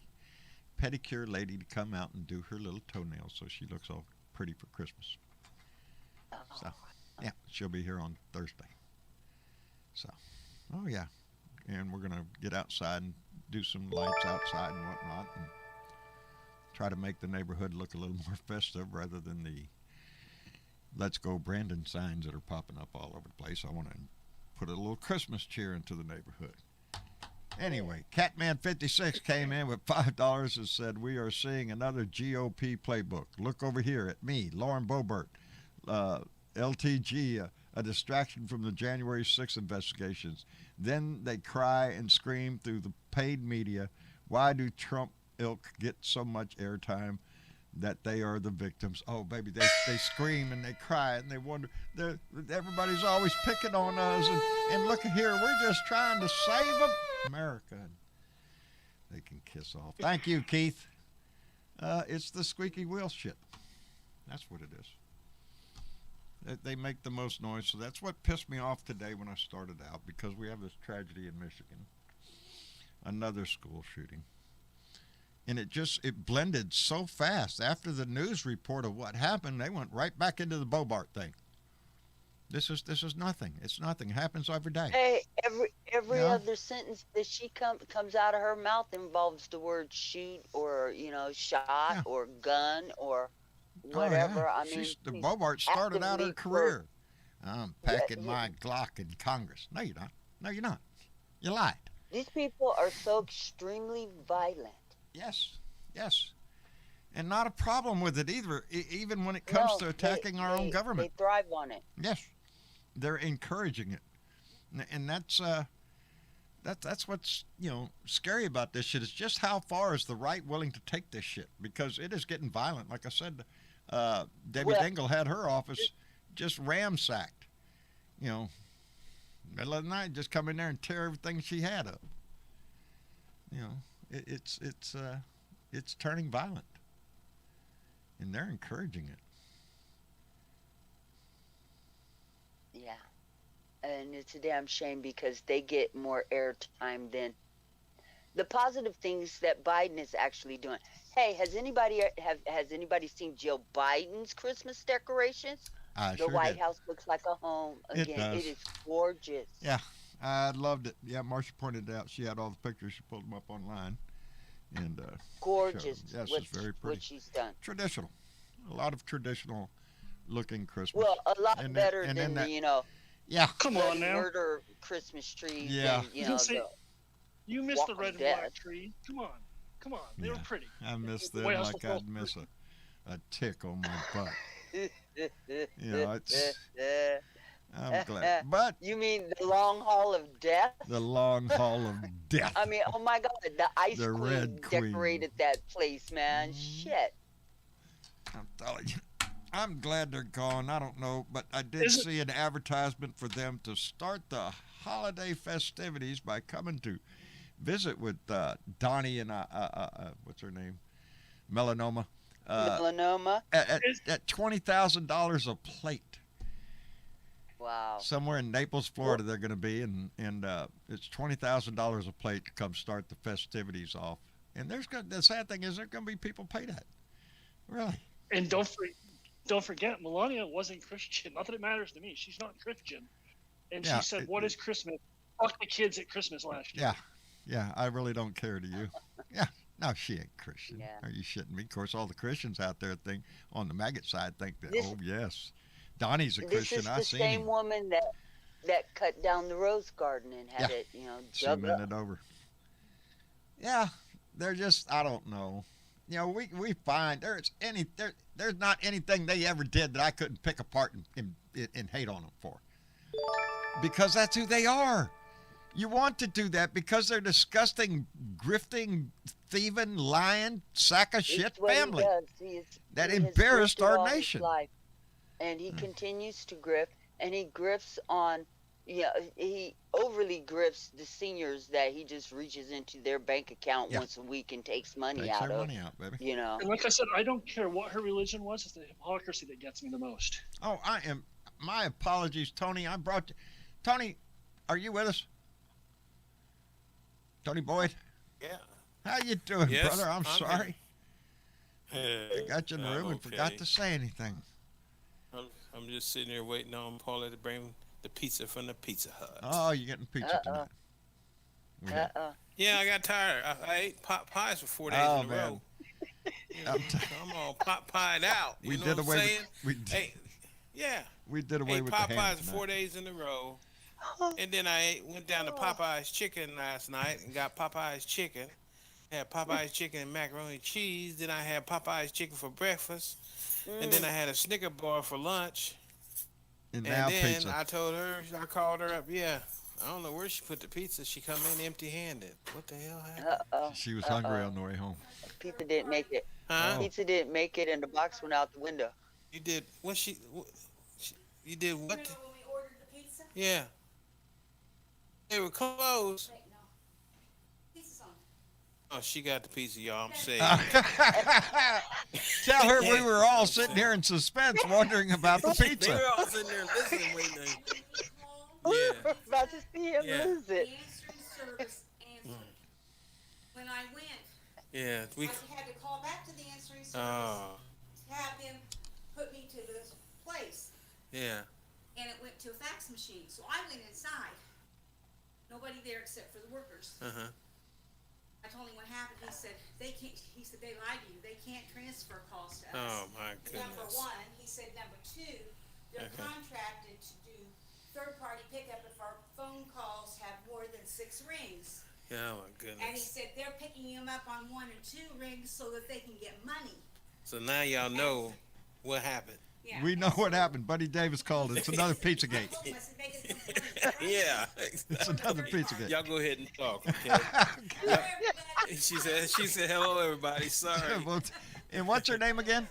pedicure lady to come out and do her little toenails so she looks all pretty for Christmas. So, yeah, she'll be here on Thursday. So, oh yeah, and we're gonna get outside and do some lights outside and whatnot, and try to make the neighborhood look a little more festive rather than the "Let's Go Brandon" signs that are popping up all over the place. I want to put a little Christmas cheer into the neighborhood. Anyway, Catman56 came in with $5 and said, "We are seeing another GOP playbook. Look over here at me, Lauren Boebert, LTG, a distraction from the January 6th investigations. Then they cry and scream through the paid media. Why do Trump ilk get so much airtime? That they are the victims." Oh, baby, they scream and they cry and they wonder. Everybody's always picking on us. And look here, we're just trying to save America. And they can kiss off. Thank you, Keith. It's the squeaky wheel shit. That's what it is. They make the most noise. So that's what pissed me off today when I started out, because we have this tragedy in Michigan. Another school shooting. And it blended so fast. After the news report of what happened, they went right back into the Bobart thing. This is nothing. It's nothing. It happens every day. Hey, every other sentence that she comes out of her mouth involves the word shoot or shot or gun or whatever. Oh, yeah. I mean, the Bobart started out her career. I'm packing my Glock in Congress. No, you're not. No, you're not. You lied. These people are so extremely violent. Yes. and not a problem with it either, even when it comes No, to attacking our own government. They thrive on it. Yes, they're encouraging it, and that's what's scary about this shit. Is just how far is the right willing to take this shit, because it is getting violent. Like I said, Debbie Dingell had her office just ransacked. Middle of the night, just come in there and tear everything she had up. It's turning violent, and they're encouraging it. Yeah. And it's a damn shame because they get more airtime than the positive things that Biden is actually doing. Hey, has anybody seen Jill Biden's Christmas decorations? I The sure White did. House looks like a home It again. does. It is gorgeous. Yeah, I loved it. Yeah, Marcia pointed out she had all the pictures. She pulled them up online, and Gorgeous. showed them. Yes, it's very pretty. What she's done. Traditional, a lot of traditional looking Christmas. Well, a lot And then- better and than then the yeah, Come the on now. murder Christmas trees. Yeah. And, You can say- the You missed the Walk red of and black Death. tree. Come on. They were Yeah. pretty. I miss The them White House like was I'd miss a tick on my butt. It's. I'm glad, but You mean the long haul of death? the long haul of death. I mean, oh my God, the Ice The Queen Red Queen. decorated that place, man. Shit. I'm telling you. I'm glad they're gone. I don't know, but I did Is it- see an advertisement for them to start the holiday festivities by coming to visit with Donnie and what's her name, Melanoma, Melanoma. at $20,000 a plate. Wow. Somewhere in Naples, Florida, they're going to be, and it's $20,000 a plate to come start the festivities off. And the sad thing is, there's going to be people pay that. Really. And don't forget, Melania wasn't Christian. Not that it matters to me. She's not Christian. And Yeah, she said, "What is Christmas? Fuck the kids at Christmas last year." Yeah, I really don't care to you. Yeah, no, she ain't Christian. Yeah. Are you shitting me? Of course, all the Christians out there on the maggot side think that, This- oh, yes, Donnie's a This Christian. is I the seen same him woman that cut down the rose garden and had Yeah. it, dug up. cemented over. Yeah, they're just, I don't know. We find there's not anything they ever did that I couldn't pick apart and hate on them for. Because that's who they are. You want to do that because they're disgusting, grifting, thieving, lying, sack of shit It's what family he does. that He has embarrassed grifted our all his nation. life. And he continues to grift, and he grifts on, he overly grifts the seniors that he just reaches into their bank account Yeah. once a week and takes money Takes out their of. money out, baby. And like I said, I don't care what her religion was. It's the hypocrisy that gets me the most. Oh, my apologies, Tony. Tony, are you with us? Tony Boyd? Yeah. How you doing, Yes, brother? I'm I'm sorry. Hey, I got you in the I'm room and okay. forgot to say anything. I'm just sitting there waiting on Paula to bring the pizza from the Pizza Hut. Oh, you're getting pizza tonight. We had- Yeah, I got tired. I ate pot pies for 4 days Oh, in a man. row. I'm all pot pied out. You We know did what I'm away saying? with Hey, yeah. we did away Ate with the pot ham pies for tonight. 4 days in a row. And then I went down to Popeye's Chicken last night and got Popeye's Chicken. Had Popeye's Chicken and macaroni and cheese. Then I had Popeye's Chicken for breakfast. And then I had a Snicker bar for lunch. And And now then pizza. I called her up. Yeah, I don't know where she put the pizza. She come in empty-handed. What the hell happened? She was hungry on the way home. Pizza didn't make it. Huh? Pizza didn't make it, and the box went out the window. You did what? You did what? Remember when we ordered the pizza? Yeah. They were closed. Wait, no. Pizza's on. Oh, she got the pizza, y'all. I'm saying. Tell her we were all sitting here in suspense wondering about the They pizza. were all sitting there listening, waiting. We're Yeah. about to see him Yeah. lose The it. answering service answered. When I went, Yeah, we. I had to call back to the answering service Oh, to have them put me to this place, yeah. and it went to a fax machine. So I went inside. Nobody there except for the workers. Uh-huh. I told him what happened. He said they can't. He said they lied to you. They can't transfer calls to us. Oh my Number goodness. one, he said. Number two, they're Okay. contracted to do third-party pickup if our phone calls have more than 6 rings. Oh my And he goodness. said they're picking them up on 1 and 2 rings so that they can get money. So now y'all know what happened. Yeah. We know what happened. Buddy Davis called. It's another Pizzagate. Yeah. It's another Pizzagate. Y'all go ahead and talk, okay? She said, hello, everybody. Sorry. Well, and what's her name again?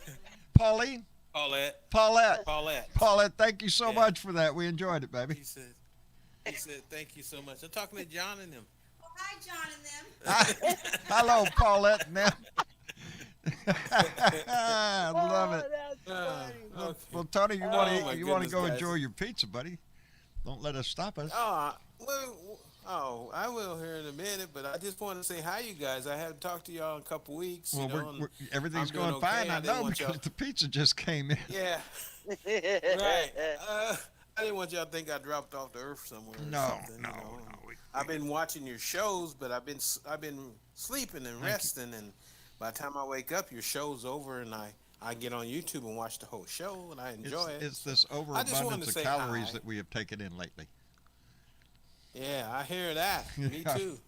Pauline? Paulette. Paulette, thank you so much for that. We enjoyed it, baby. He said, thank you so much. I'm talking to John and them. Oh, hi, John and them. Hello, Paulette and them. I love it. Okay. Well, Tony, you Oh, want my to goodness, go guys. enjoy your pizza, buddy? Don't let us stop us. I will here in a minute, but I just want to say hi, you guys. I haven't talked to y'all in a couple weeks. Well, you know, and everything's I'm doing going fine. okay. I I didn't know want because y'all- the pizza just came in. Yeah, right. I didn't want y'all to think I dropped off the earth somewhere. Or No, something, no, you know. no. I've been watching your shows, but I've been sleeping and resting, and by the time I wake up, your show's over, and I get on YouTube and watch the whole show, and I enjoy it. It's this I just wanted overabundance to of say calories hi. that we have taken in lately. Yeah, I hear that. Me Yeah. too.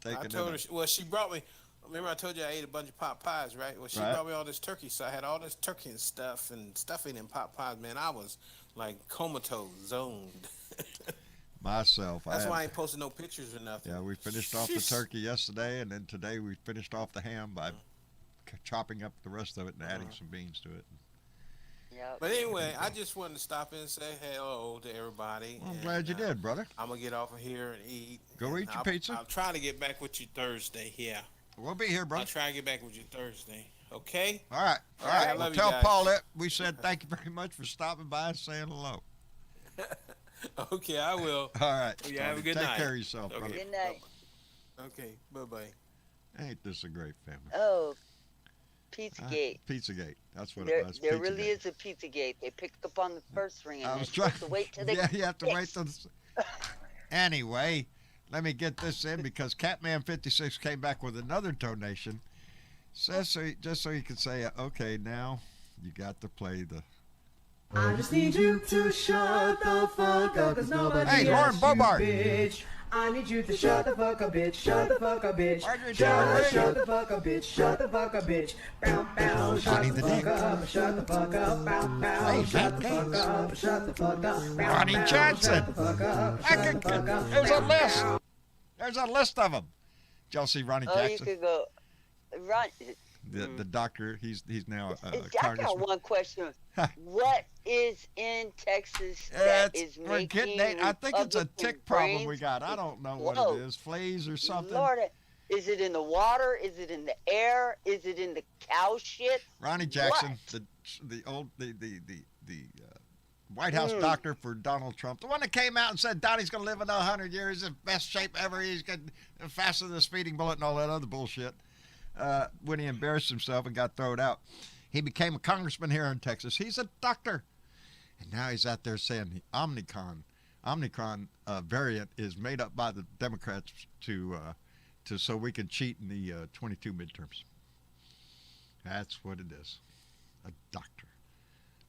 I told her. Well, she brought me. Remember, I told you I ate a bunch of pot pies, right? Well, she Right. brought me all this turkey, so I had all this turkey and stuffing in pot pies. Man, I was like comatose, zoned. Myself. That's why I ain't posting no pictures or nothing. Yeah, we finished off the turkey yesterday, and then today we finished off the ham by chopping up the rest of it and adding some beans to it. Yep. But anyway, I just wanted to stop in and say hello to everybody. Well, I'm glad you did, brother. I'm gonna get off of here and eat. Go and eat your pizza. I'll try to get back with you Thursday. Yeah, We'll be here, brother. I'll try to get back with you Thursday. Okay. All right. All Okay, I right. Well, love you tell guys. Paulette we said thank you very much for stopping by and saying hello. Okay, I will. All right. Yeah, have a Tony, good take night. care of yourself, Okay. brother. Good night. Okay. Bye bye. Ain't this a great family? Oh, Pizzagate. Pizzagate. That's what There, it was. there really Pizzagate. is a Pizzagate. They picked up on the first ring, and I they're was trying supposed to wait till they. Yeah, you have to wait till. Anyway, let me get this in because Catman56 came back with another donation. Says so, just so you can say, okay, now you got to play the. I just need you to shut the fuck up, cause nobody Hey, Lauren else Bobart. you, bitch. I need you to shut the fuck up, bitch. Shut the fuck up, bitch. Marjorie Shut Taylor the fuck up, bitch. Shut the fuck up, bitch. Bow, bow. Shut Ronnie the the fuck Dick. up. Shut the fuck up. Bow, bow. Hey, Shut Matt the fuck Gaines. up. Shut the fuck up. Bow, Ronnie bow. Johnson. Shut the fuck up. I Shut could, the fuck up. there's a Bow, list. bow. There's a list of them. Did y'all see Ronnie Oh, you Jackson? could go. Ron, The doctor. He's now a I got congressman. one question. What is in Texas that is We're making getting. I think it's a Republican tick problem we brains got. I don't know what explode? it is. Fleas or something. Lord, is it in the water? Is it in the air? Is it in the cow shit? Ronnie Jackson, What? the White House doctor for Donald Trump, the one that came out and said Donnie's going to live another 100 years, in best shape ever. He's getting faster than a speeding bullet and all that other bullshit. When he embarrassed himself and got thrown out, he became a congressman here in Texas. He's a doctor, and now he's out there saying the Omicron variant is made up by the Democrats to so we can cheat in the 22 midterms. That's what it is. A doctor.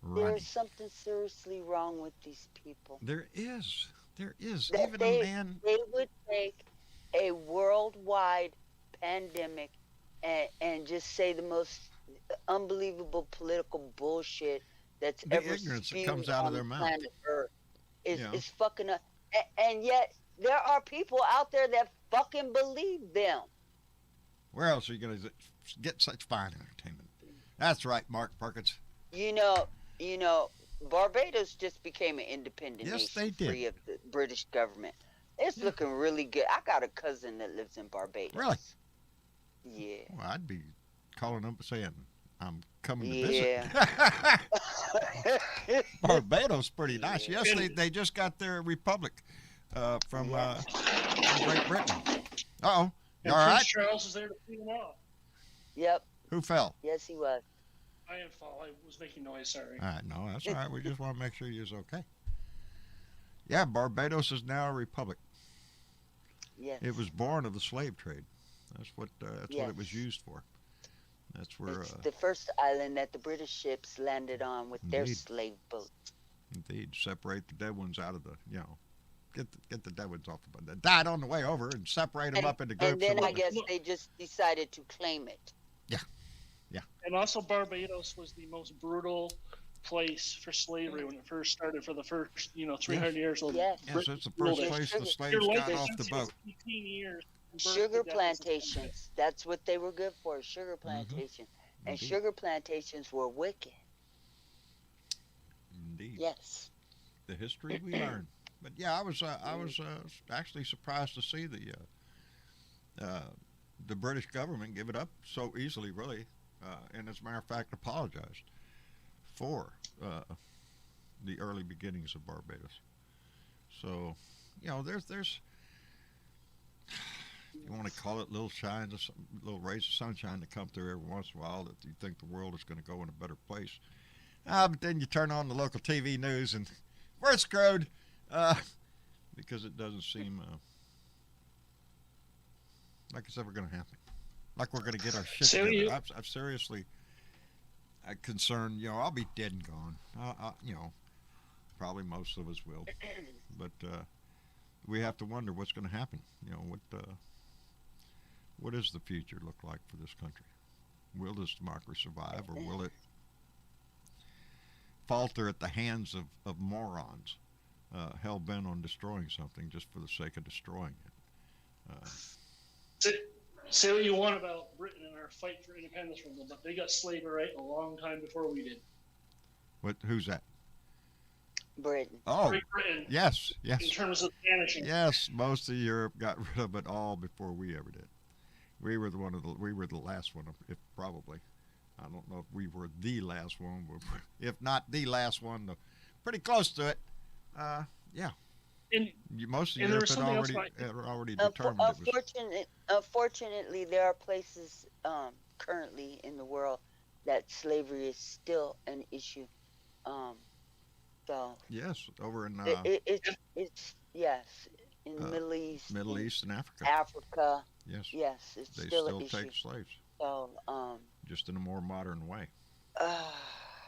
Ronnie. There's something seriously wrong with these people. There is. There is. That Even they, a man. they would take a worldwide pandemic and just say the most unbelievable political bullshit that's The ever ignorance that spewed comes out of on their the mouth. planet Earth is, Yeah. is fucking up. And yet there are people out there that fucking believe them. Where else are you going to get such fine entertainment? That's right, Mark Perkins. You know, Barbados just became an independent Yes, nation they did. free of the British government. It's looking really good. I got a cousin that lives in Barbados. Really? Yeah. Well, I'd be calling up saying, I'm coming to Yeah. visit. Barbados pretty nice. Yes, they just got their republic from Great Britain. Uh-oh. You And all Prince right? Charles is there to see them off. Yep. Who fell? Yes, he was. I didn't fall. I was making noise. Sorry. All right, no, that's all right. We just want to make sure you're okay. Yeah, Barbados is now a republic. Yes. It was born of the slave trade. That's what what Yes. it was used for. That's where It's the first island that the British ships landed on with their Indeed. slave boats. indeed separate the dead ones out of the get the dead ones off the that died on the way over and separate them up into groups. And then of I guess they just decided to claim it. And also, Barbados was the most brutal place for slavery when it first started for the first, 300 years old. Yes. Yes, it's the first place the slaves got off the boat. 15 years. Sugar plantations. That's what they were good for. Sugar plantations. And Indeed. sugar plantations were wicked. Indeed. Yes. The history we learn. But yeah, I was actually surprised to see the British government give it up so easily, really, and as a matter of fact, apologized for the early beginnings of Barbados. So, there's you want to call it little shines, little rays of sunshine that come through every once in a while that you think the world is going to go in a better place. But then you turn on the local TV news and we're screwed because it doesn't seem like it's ever going to happen. Like we're going to get our shit together. I'm seriously concerned. I'll be dead and gone. Probably most of us will. But we have to wonder what's going to happen. What does the future look like for this country? Will this democracy survive, or will it falter at the hands of morons hell-bent on destroying something just for the sake of destroying it? Say what you want about Britain and our fight for independence from them, but they got slavery right a long time before we did. Who's that? Britain. Oh, Great Britain. yes. In terms of banishing. Yes, most of Europe got rid of it all before we ever did. We were the last one, if probably. I don't know if we were the last one, but if not the last one, pretty close to it. Yeah. Most of Europe had already determined it was. Unfortunately, there are places currently in the world that slavery is still an issue. So. Yes, over in. It's yes, in the Middle East. Middle East and Africa. Africa. Yes. Yes, it's they still still an issue. take slaves. So. Just in a more modern way.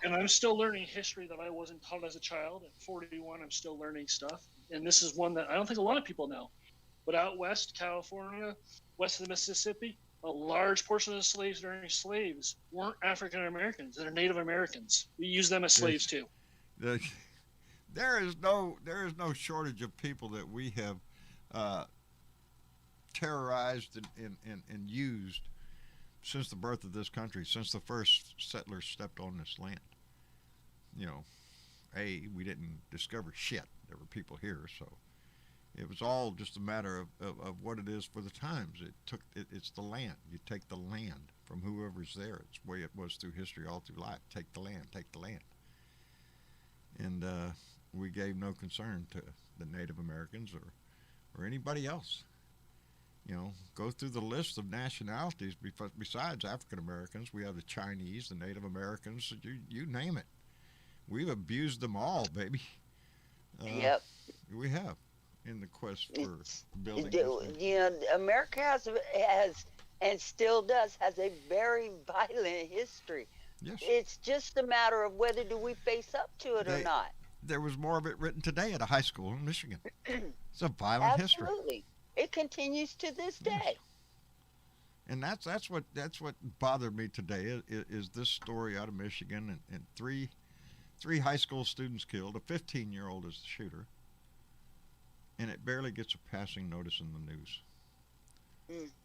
And I'm still learning history that I wasn't taught as a child. At 41, I'm still learning stuff. And this is one that I don't think a lot of people know. But out west, California, west of the Mississippi, a large portion of the slaves during slaves weren't African Americans. They're Native Americans. We use them as slaves too. There is no shortage of people that we have terrorized and used since the birth of this country, since the first settlers stepped on this land. We didn't discover shit. There were people here, so it was all just a matter of what it is for the times. It's the land. You take the land from whoever's there. It's the way it was through history, all through life. Take the land, take the land. And we gave no concern to the Native Americans or anybody else. Go through the list of nationalities besides African Americans. We have the Chinese, the Native Americans, you name it. We've abused them all, baby. Yep. We have, in the quest for building. America has and still has a very violent history. Yes. It's just a matter of whether do we face up to it or not. There was more of it written today at a high school in Michigan. It's a violent history. Absolutely. It continues to this day. Yes. And that's what bothered me today is this story out of Michigan and three high school students killed. A 15-year-old is the shooter, and it barely gets a passing notice in the news.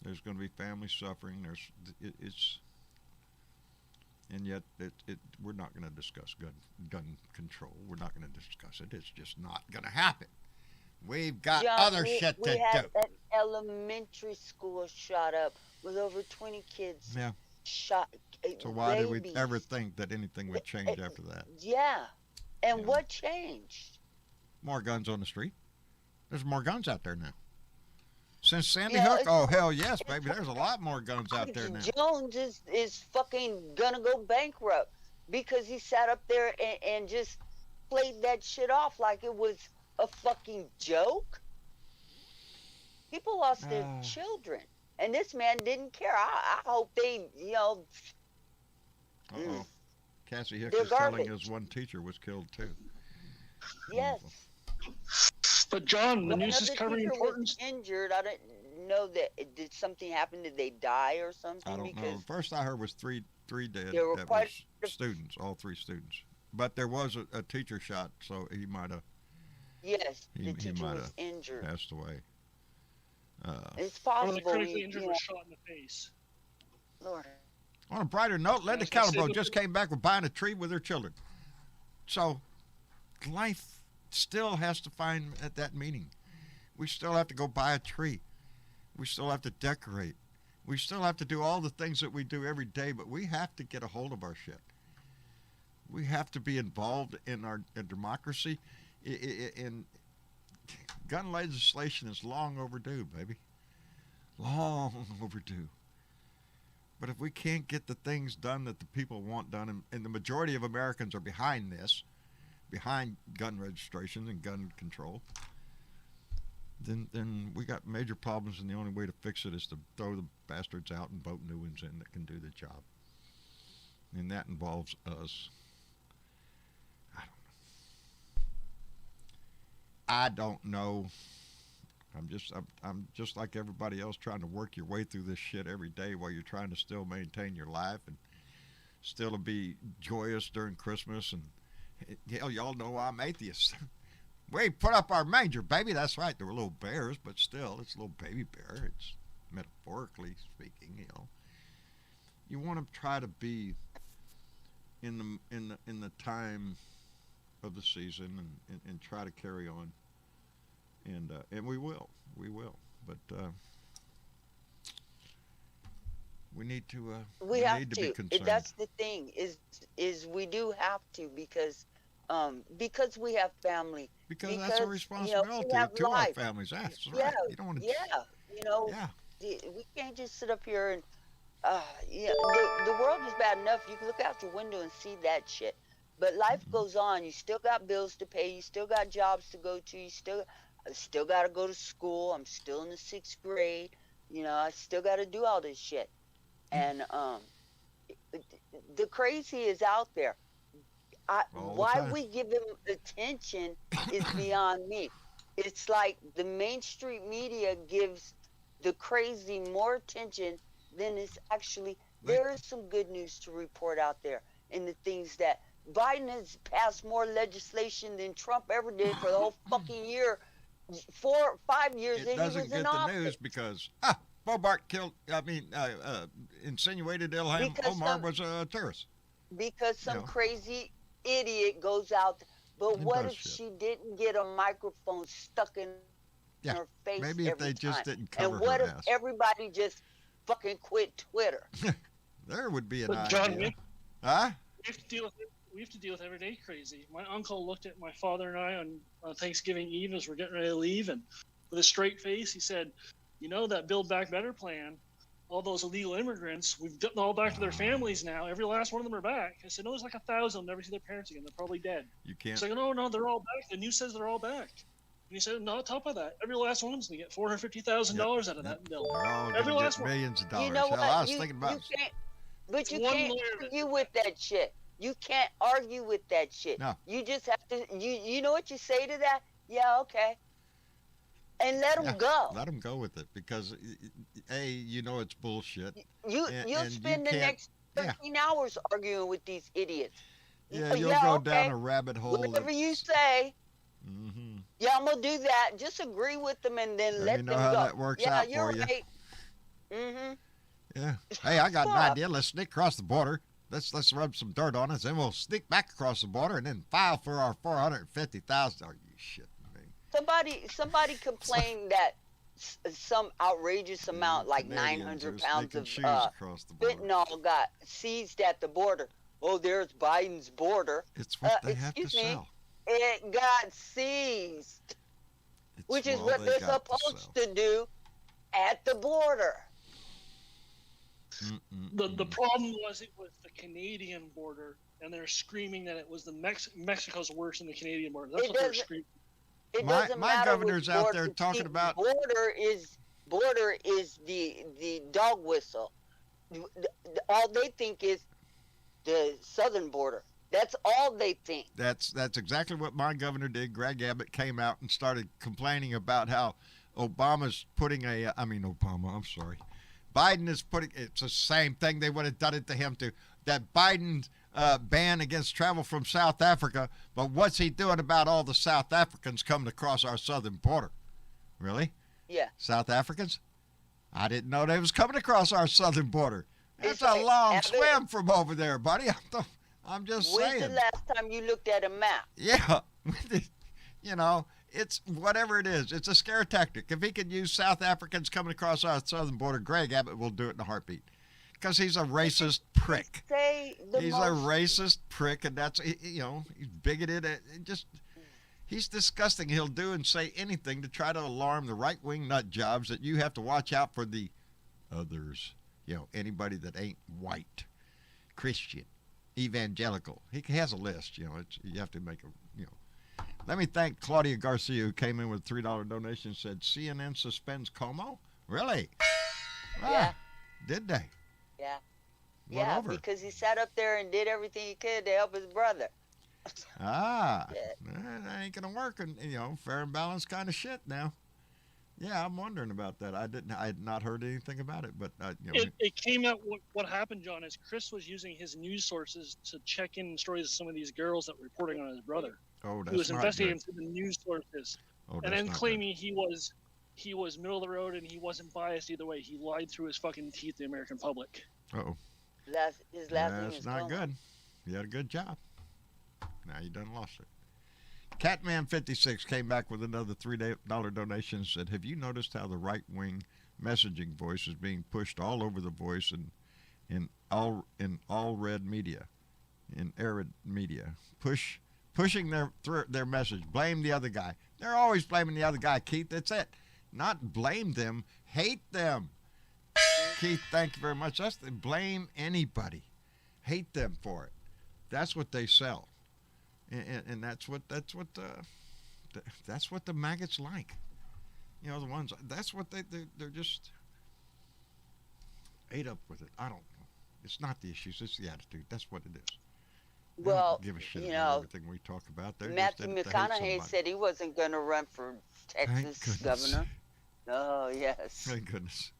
There's going to be family suffering. And yet we're not going to discuss gun control. We're not going to discuss it. It's just not going to happen. We've got other shit to do. We had an elementary school shot up with over 20 kids shot. So why did we ever think that anything would change after that? Yeah. And what changed? More guns on the street. There's more guns out there now. Since Sandy Hook? Oh, hell yes, baby. There's a lot more guns out there now. Jones is fucking gonna go bankrupt because he sat up there and just played that shit off like it was a fucking joke. People lost their children, and this man didn't care. I hope they, Cassie Hicks is telling us one teacher was killed too. Yes. But John, the news is covering importance. Injured. I didn't know that. Did something happen? Did they die or something? I don't know. First I heard was three 3 dead. There were That quite was students, all 3 students. But there was a teacher shot, so he might have. Yes, He the teacher might was have injured. passed away. It's One of the possible. critically injured was shot in the face. Lord. On a brighter note, Linda I was gonna say Calabro just came back with buying a tree with her children. So, life still has to find that meaning. We still have to go buy a tree. We still have to decorate. We still have to do all the things that we do every day, but we have to get a hold of our shit. We have to be involved in our democracy. In gun legislation is long overdue, baby. Long overdue. But if we can't get the things done that the people want done, and the majority of Americans are behind this, behind gun registration and gun control, then we got major problems, and the only way to fix it is to throw the bastards out and vote new ones in that can do the job. And that involves us. I don't know. I'm just like everybody else, trying to work your way through this shit every day while you're trying to still maintain your life and still to be joyous during Christmas. And hell, y'all know I'm atheist. We put up our manger, baby. That's right. There were little bears, but still, it's a little baby bear. It's metaphorically speaking, you know. You want to try to be in the time of the season and try to carry on. And we will, but we need to. We have need to. be concerned. That's the thing. Is we do have to because we have family. Because that's our responsibility we have to life. our families. That's Yeah, right. You don't want to. Yeah. We can't just sit up here and the world is bad enough. You can look out your window and see that shit. But life goes on. You still got bills to pay. You still got jobs to go to. You still got to go to school. I'm still in the 6th grade. I still got to do all this shit. And the crazy is out there. Why we give him attention is beyond me. It's like the mainstream media gives the crazy more attention than is actually. There is some good news to report out there in the things that Biden has passed more legislation than Trump ever did for the whole fucking year, 4 or 5 years It that he doesn't was get in the office. news because Bobart insinuated Ilhan Because Omar was a terrorist. Because some crazy idiot goes out. But And what does if shit. she didn't get a microphone stuck in her face maybe if every they time? just didn't cover And what her if ass. everybody just fucking quit Twitter? There would be an But idea. John, we Huh? have to deal with it. We have to deal with everyday crazy. My uncle looked at my father and I on Thanksgiving Eve as we're getting ready to leave, and with a straight face, he said, that Build Back Better plan, all those illegal immigrants, we've gotten all back to their families now. Every last one of them are back. I said, no, there's like 1,000 will never see their parents again. They're probably dead. You can't. He's like, no, they're all back. The news says they're all back. And he said, no, on top of that, every last one of them's going to get $450,000 out of that bill. They're all Every going to last get one. millions of dollars. You know Hell, what? I was thinking about. You One can't lawyer- argue with that shit. You can't argue with that shit. No. You just have to. You know what you say to that? Yeah, okay. And let them go. Let them go with it because, it's bullshit. You'll and spend you the can't- next 13 hours arguing with these idiots. Yeah, you'll go down a rabbit hole. Whatever you say. Mm-hmm. Yeah, I'm gonna do that. Just agree with them and then let you them know how go. that works yeah, out you're for you. right. Mm-hmm. Yeah. Hey, I got an Fuck. idea. Let's sneak across the border. Let's rub some dirt on us, then we'll sneak back across the border and then file for our $450,000. Are you shitting me? Somebody complained that some outrageous amount, like Canadians 900 are pounds sneaking of shoes across the border. fentanyl got seized at the border. Oh, there's Biden's border. It's what they have to excuse me, sell. it got seized, It's which is all what they they're got to supposed sell. to do at the border. The problem was it was the Canadian border, and they're screaming that it was the Mexico's worse than the Canadian border. That's what they're screaming. It My- doesn't my matter governor's which out border. there talking See, about- border is the dog whistle. All they think is the southern border. That's all they think. That's exactly what my governor did. Greg Abbott came out and started complaining about how Obama's putting Biden is putting, it's the same thing. They would have done it to him too. That Biden ban against travel from South Africa, but what's he doing about all the South Africans coming across our southern border? Really? Yeah. South Africans? I didn't know they was coming across our southern border. It's It's a like, long Abbott, swim from over there, buddy. I'm just when's saying. the last time you looked at a map? Yeah. You know, it's whatever it is. It's a scare tactic. If he could use South Africans coming across our southern border, Greg Abbott will do it in a heartbeat. Because he's a racist prick. He's a racist prick, and that's, you know, he's bigoted. He's disgusting. He'll do and say anything to try to alarm the right-wing nut jobs that you have to watch out for the others. You know, anybody that ain't white, Christian, evangelical. He has a list, you know. You have to make a, you know. Let me thank Claudia Garcia, who came in with a $3 donation and said, CNN suspends Como? Really? Yeah. Did they? Yeah. What Yeah, over? because he sat up there and did everything he could to help his brother. Ah, Yeah. that ain't gonna work, and you know, fair and balanced kind of shit now. Yeah, I'm wondering about that. I had not heard anything about it, but you know, It came out what happened, John, is Chris was using his news sources to check in stories of some of these girls that were reporting on his brother. oh, that's He was not investigating good. through the news sources, Oh, and that's then not claiming he was middle of the road and he wasn't biased either way. He lied through his fucking teeth to the American public. Uh oh, His last name that's is not Como. good. You had a good job. Now you done lost it. Catman56 came back with another $3 donation and said, have you noticed how the right-wing messaging voice is being pushed all over the voice and in all red media, in arid media, pushing their message, blame the other guy. They're always blaming the other guy, Keith. That's it. Not blame them, hate them. Keith, thank you very much. That's the blame anybody, hate them for it. That's what they sell. And that's what the maggots like. You know, the ones, that's what they're just ate up with it. I don't know. It's not the issues, it's the attitude. That's what it is. They Well, don't give a shit you about know, everything we talk about. They're Matthew just in it to hate McConaughey somebody. said he wasn't going to run for Texas goodness. governor. Oh, yes. Thank goodness.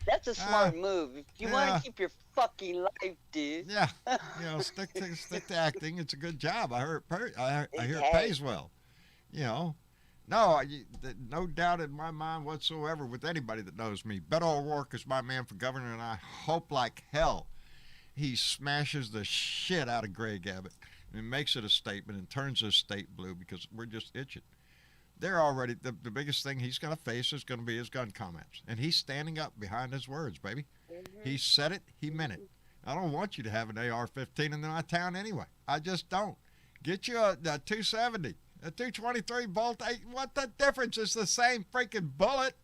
That's a smart move. If you want yeah. to keep your fucking life, dude. Yeah, you know, stick to acting. It's a good job. I hear it Hey. pays well. You know, no doubt in my mind whatsoever with anybody that knows me. Beto O'Rourke is my man for governor, and I hope like hell he smashes the shit out of Greg Abbott and makes it a statement and turns his state blue, because we're just itching. They're already, the biggest thing he's going to face is going to be his gun comments. And he's standing up behind his words, baby. Mm-hmm. He said it, he meant it. I don't want you to have an AR-15 in my town anyway. I just don't. Get you a 270, a 223 bolt. What the difference? It's the same freaking bullet.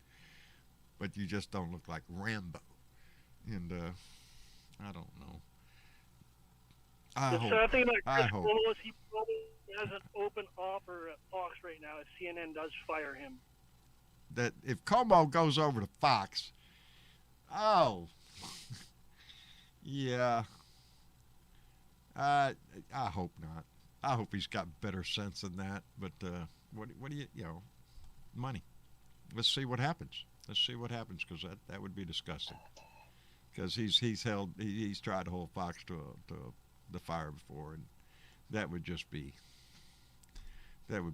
But you just don't look like Rambo. And I don't know. The sad thing about Chris hope. Cuomo is he probably has an open offer at Fox right now if CNN does fire him. That if Como goes over to Fox, oh, yeah, I hope not. I hope he's got better sense than that. But what do you know, money. Let's see what happens. Because that would be disgusting. Because he's tried to hold Fox to the fire before, and that would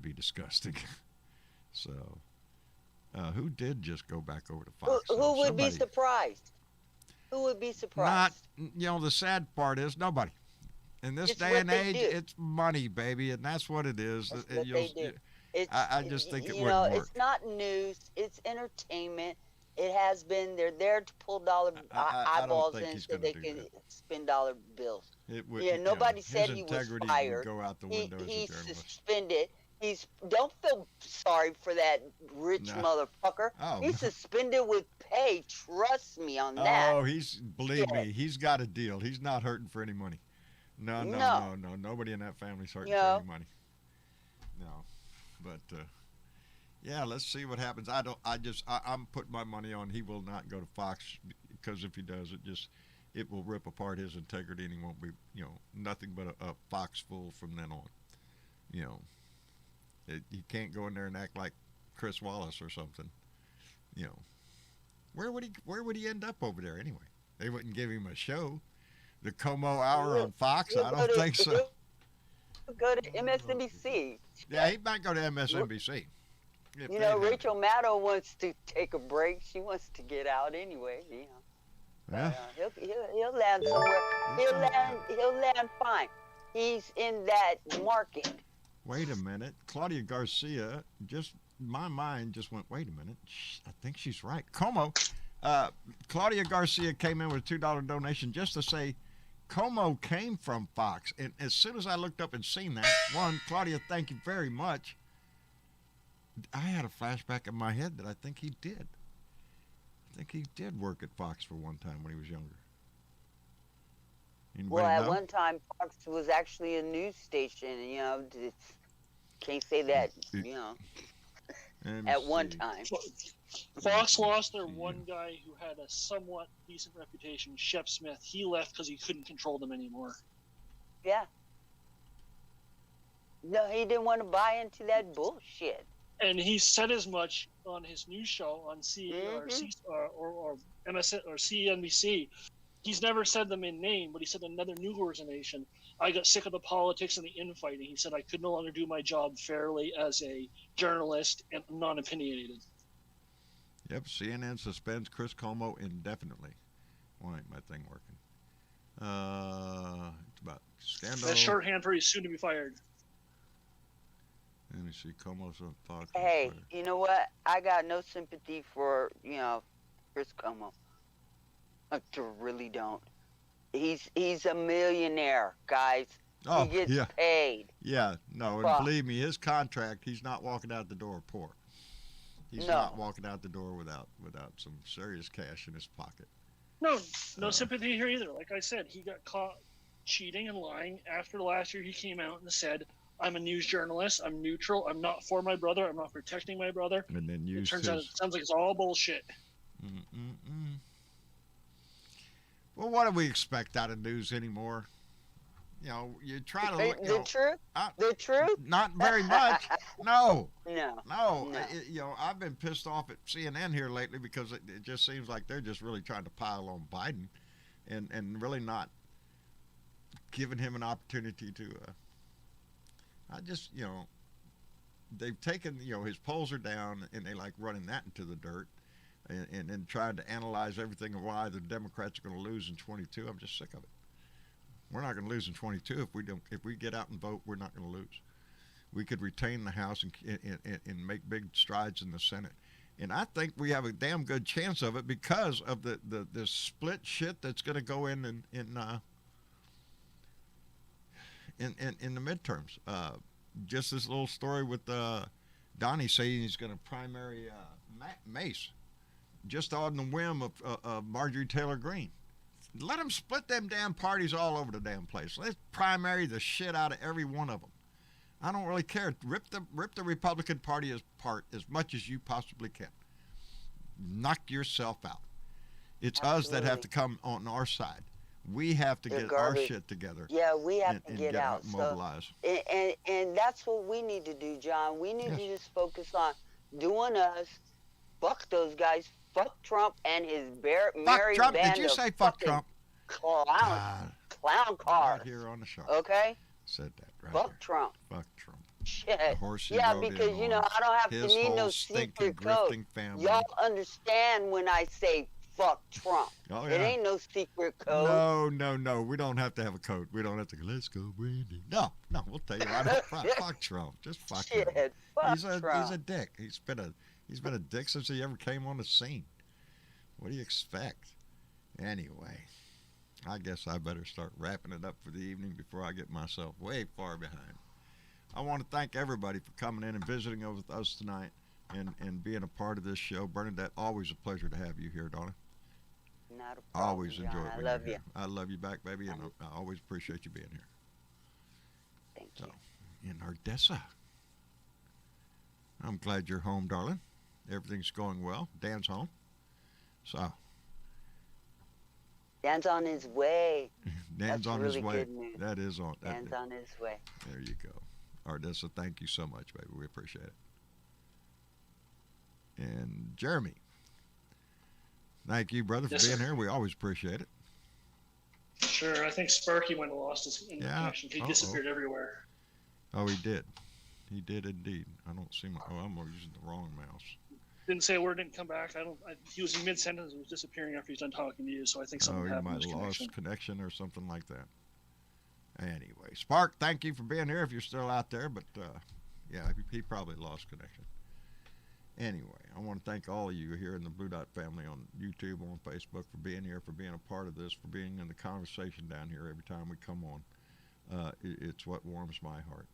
be disgusting. So, who did just go back over to Fox? Who would Somebody. be surprised? Who would be surprised? The sad part is nobody. In this It's day what and they age, do. it's money, baby, and that's what it is. That's what they do. I just think it you wouldn't know, work. it's not news. It's entertainment. It has been. They're there to pull dollar I don't eyeballs think in he's so gonna they do can that. spend dollar bills. It would, Yeah, nobody his said he was integrity fired. would go out the window as a He's journalist. suspended. Don't feel sorry for that rich No. motherfucker. Oh, He's no. suspended with pay. Trust me on that. Oh, believe Yeah. me, he's got a deal. He's not hurting for any money. No. Nobody in that family's hurting for Yeah. any money. No, but yeah, let's see what happens. I'm putting my money on he will not go to Fox, because if he does, it will rip apart his integrity, and he won't be, nothing but a Fox fool from then on. You can't go in there and act like Chris Wallace or something. Where would he end up over there anyway? They wouldn't give him a show. The Como Hour on Fox? I don't think so. He'll go to MSNBC. Yeah, he might go to MSNBC. You know, Rachel Maddow wants to take a break. She wants to get out anyway. You know. Yeah. He'll land somewhere. He'll land fine. He's in that market. Wait a minute. Claudia Garcia, my mind just went, wait a minute. I think she's right. Como, Claudia Garcia came in with a $2 donation just to say Como came from Fox. And as soon as I looked up and seen that, one, Claudia, thank you very much. I had a flashback in my head that I think he did. I think he did work at Fox for one time when he was younger. Anybody Well, at know? one time, Fox was actually a news station. You know, can't say that. You know, at one time. Fox lost their one guy who had a somewhat decent reputation, Shep Smith. He left because he couldn't control them anymore. Yeah. No, he didn't want to buy into that bullshit. And he said as much on his news show on or MSN or CNBC. He's never said them in name, but he said another news organization. I got sick of the politics and the infighting. He said I could no longer do my job fairly as a journalist and non-opinionated. Yep, CNN suspends Chris Como indefinitely. Why ain't my thing working? It's about scandal. That's shorthand for he's soon to be fired. Let me see, Como's on Fox. Hey, you know what? I got no sympathy for, Chris Como. I really don't. He's a millionaire, guys. Oh, he gets yeah. paid. Yeah, no, and believe me, his contract, he's not walking out the door poor. He's not walking out the door without some serious cash in his pocket. No sympathy here either. Like I said, he got caught cheating and lying. After last year, he came out and said, I'm a news journalist. I'm neutral. I'm not for my brother. I'm not protecting my brother. And then it turns out it sounds like it's all bullshit. Well, what do we expect out of news anymore? You know, you try to look. The truth? The truth? Not very much. No. No. I've been pissed off at CNN here lately because it just seems like they're just really trying to pile on Biden and really not giving him an opportunity to. They've taken, his polls are down and they like running that into the dirt and then trying to analyze everything and why the Democrats are going to lose in 22. I'm just sick of it. We're not going to lose in 22 if we get out and vote. We're not going to lose. We could retain the House and make big strides in the Senate, and I think we have a damn good chance of it because of the split shit that's going to go in the midterms. Just this little story with Donnie saying he's going to primary Mace, just on the whim of Marjorie Taylor Greene. Let them split them damn parties all over the damn place. Let's primary the shit out of every one of them. I don't really care. Rip the Republican Party apart as much as you possibly can. Knock yourself out. It's us that have to come on our side. We have to get our shit together. Yeah, we have to get out. Mobilize. And that's what we need to do, John. We need to just focus on doing us. Fuck those guys. Fuck Trump and his merry Trump. band Did you of say fuck Trump? Clown cars. Right here on the show. Okay? Said that right Fuck there. Trump. Fuck Trump. Shit. The horse he yeah, rode because, in I don't have to his need whole no stinking, secret code. grifting family. Y'all understand when I say fuck Trump. Oh, yeah. It ain't no secret code. No. We don't have to have a code. We don't have to go, let's go, Brandy. No, we'll tell you right up front. Fuck Trump. Just fuck him. Fuck Trump. He's a dick. He's been a dick since he ever came on the scene. What do you expect? Anyway, I guess I better start wrapping it up for the evening before I get myself way far behind. I want to thank everybody for coming in and visiting with us tonight and being a part of this show. Bernadette, always a pleasure to have you here, darling. Not a problem, Always enjoy it. I love you. I love you back, baby, and I always appreciate you being here. Thank you. In Ardessa, I'm glad you're home, darling. Everything's going well. Dan's home. So. Dan's on his way. Dan's That's on really his way. Good news. That is on. Dan's on his way. There you go. Ardessa, thank you so much, baby. We appreciate it. And Jeremy, Thank you, brother, for Yes, being sir. here. We always appreciate it. Sure. I think Sparky might have lost his connection. He disappeared everywhere. Oh, he did. He did indeed. I don't see my. Oh, I'm using the wrong mouse. Didn't say a word. Didn't come back. He was in mid sentence and was disappearing after he's done talking to you. So I think something he happened might with his have connection. lost connection or something like that. Anyway, Spark, thank you for being here if you're still out there. But yeah, he probably lost connection. Anyway, I want to thank all of you here in the Blue Dot family on YouTube, on Facebook, for being here, for being a part of this, for being in the conversation down here every time we come on. It's what warms my heart.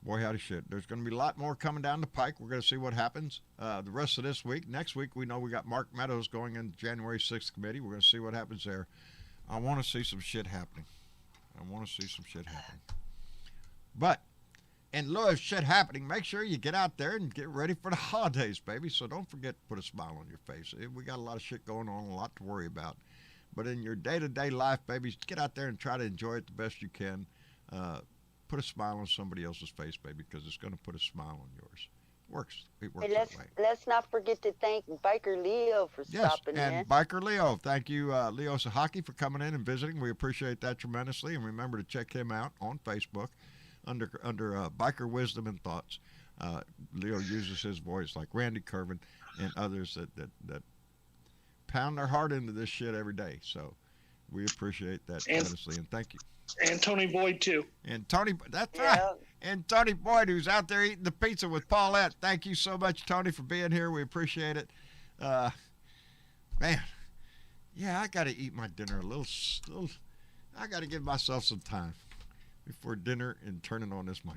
Boy, howdy shit. There's going to be a lot more coming down the pike. We're going to see what happens the rest of this week. Next week, we know we got Mark Meadows going in January 6th committee. We're going to see what happens there. I want to see some shit happening. But in lieu of shit happening, make sure you get out there and get ready for the holidays, baby. So don't forget to put a smile on your face. We got a lot of shit going on, a lot to worry about. But in your day-to-day life, baby, get out there and try to enjoy it the best you can. Put a smile on somebody else's face, baby, because it's going to put a smile on yours. It works that way. Let's not forget to thank Biker Leo for stopping in. And Biker Leo, thank you, Leo Sahaki, for coming in and visiting. We appreciate that tremendously. And remember to check him out on Facebook under Biker Wisdom and Thoughts. Leo uses his voice like Randy Kervin and others that pound their heart into this shit every day. So we appreciate that tremendously, and thank you. And Tony Boyd, too. And Tony, that's right. And Tony Boyd, who's out there eating the pizza with Paulette. Thank you so much, Tony, for being here. We appreciate it. Man, yeah, I got to eat my dinner a little. I got to give myself some time before dinner and turning on this mic.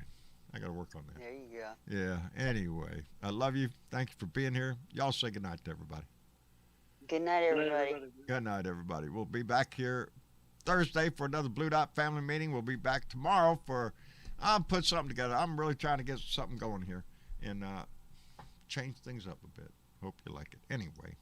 I got to work on that. There you go. Yeah, anyway, I love you. Thank you for being here. Y'all say goodnight to everybody. Good night, everybody. Good night, everybody. We'll be back here Thursday for another Blue Dot family meeting. We'll be back tomorrow I'll put something together. I'm really trying to get something going here and change things up a bit. Hope you like it. Anyway,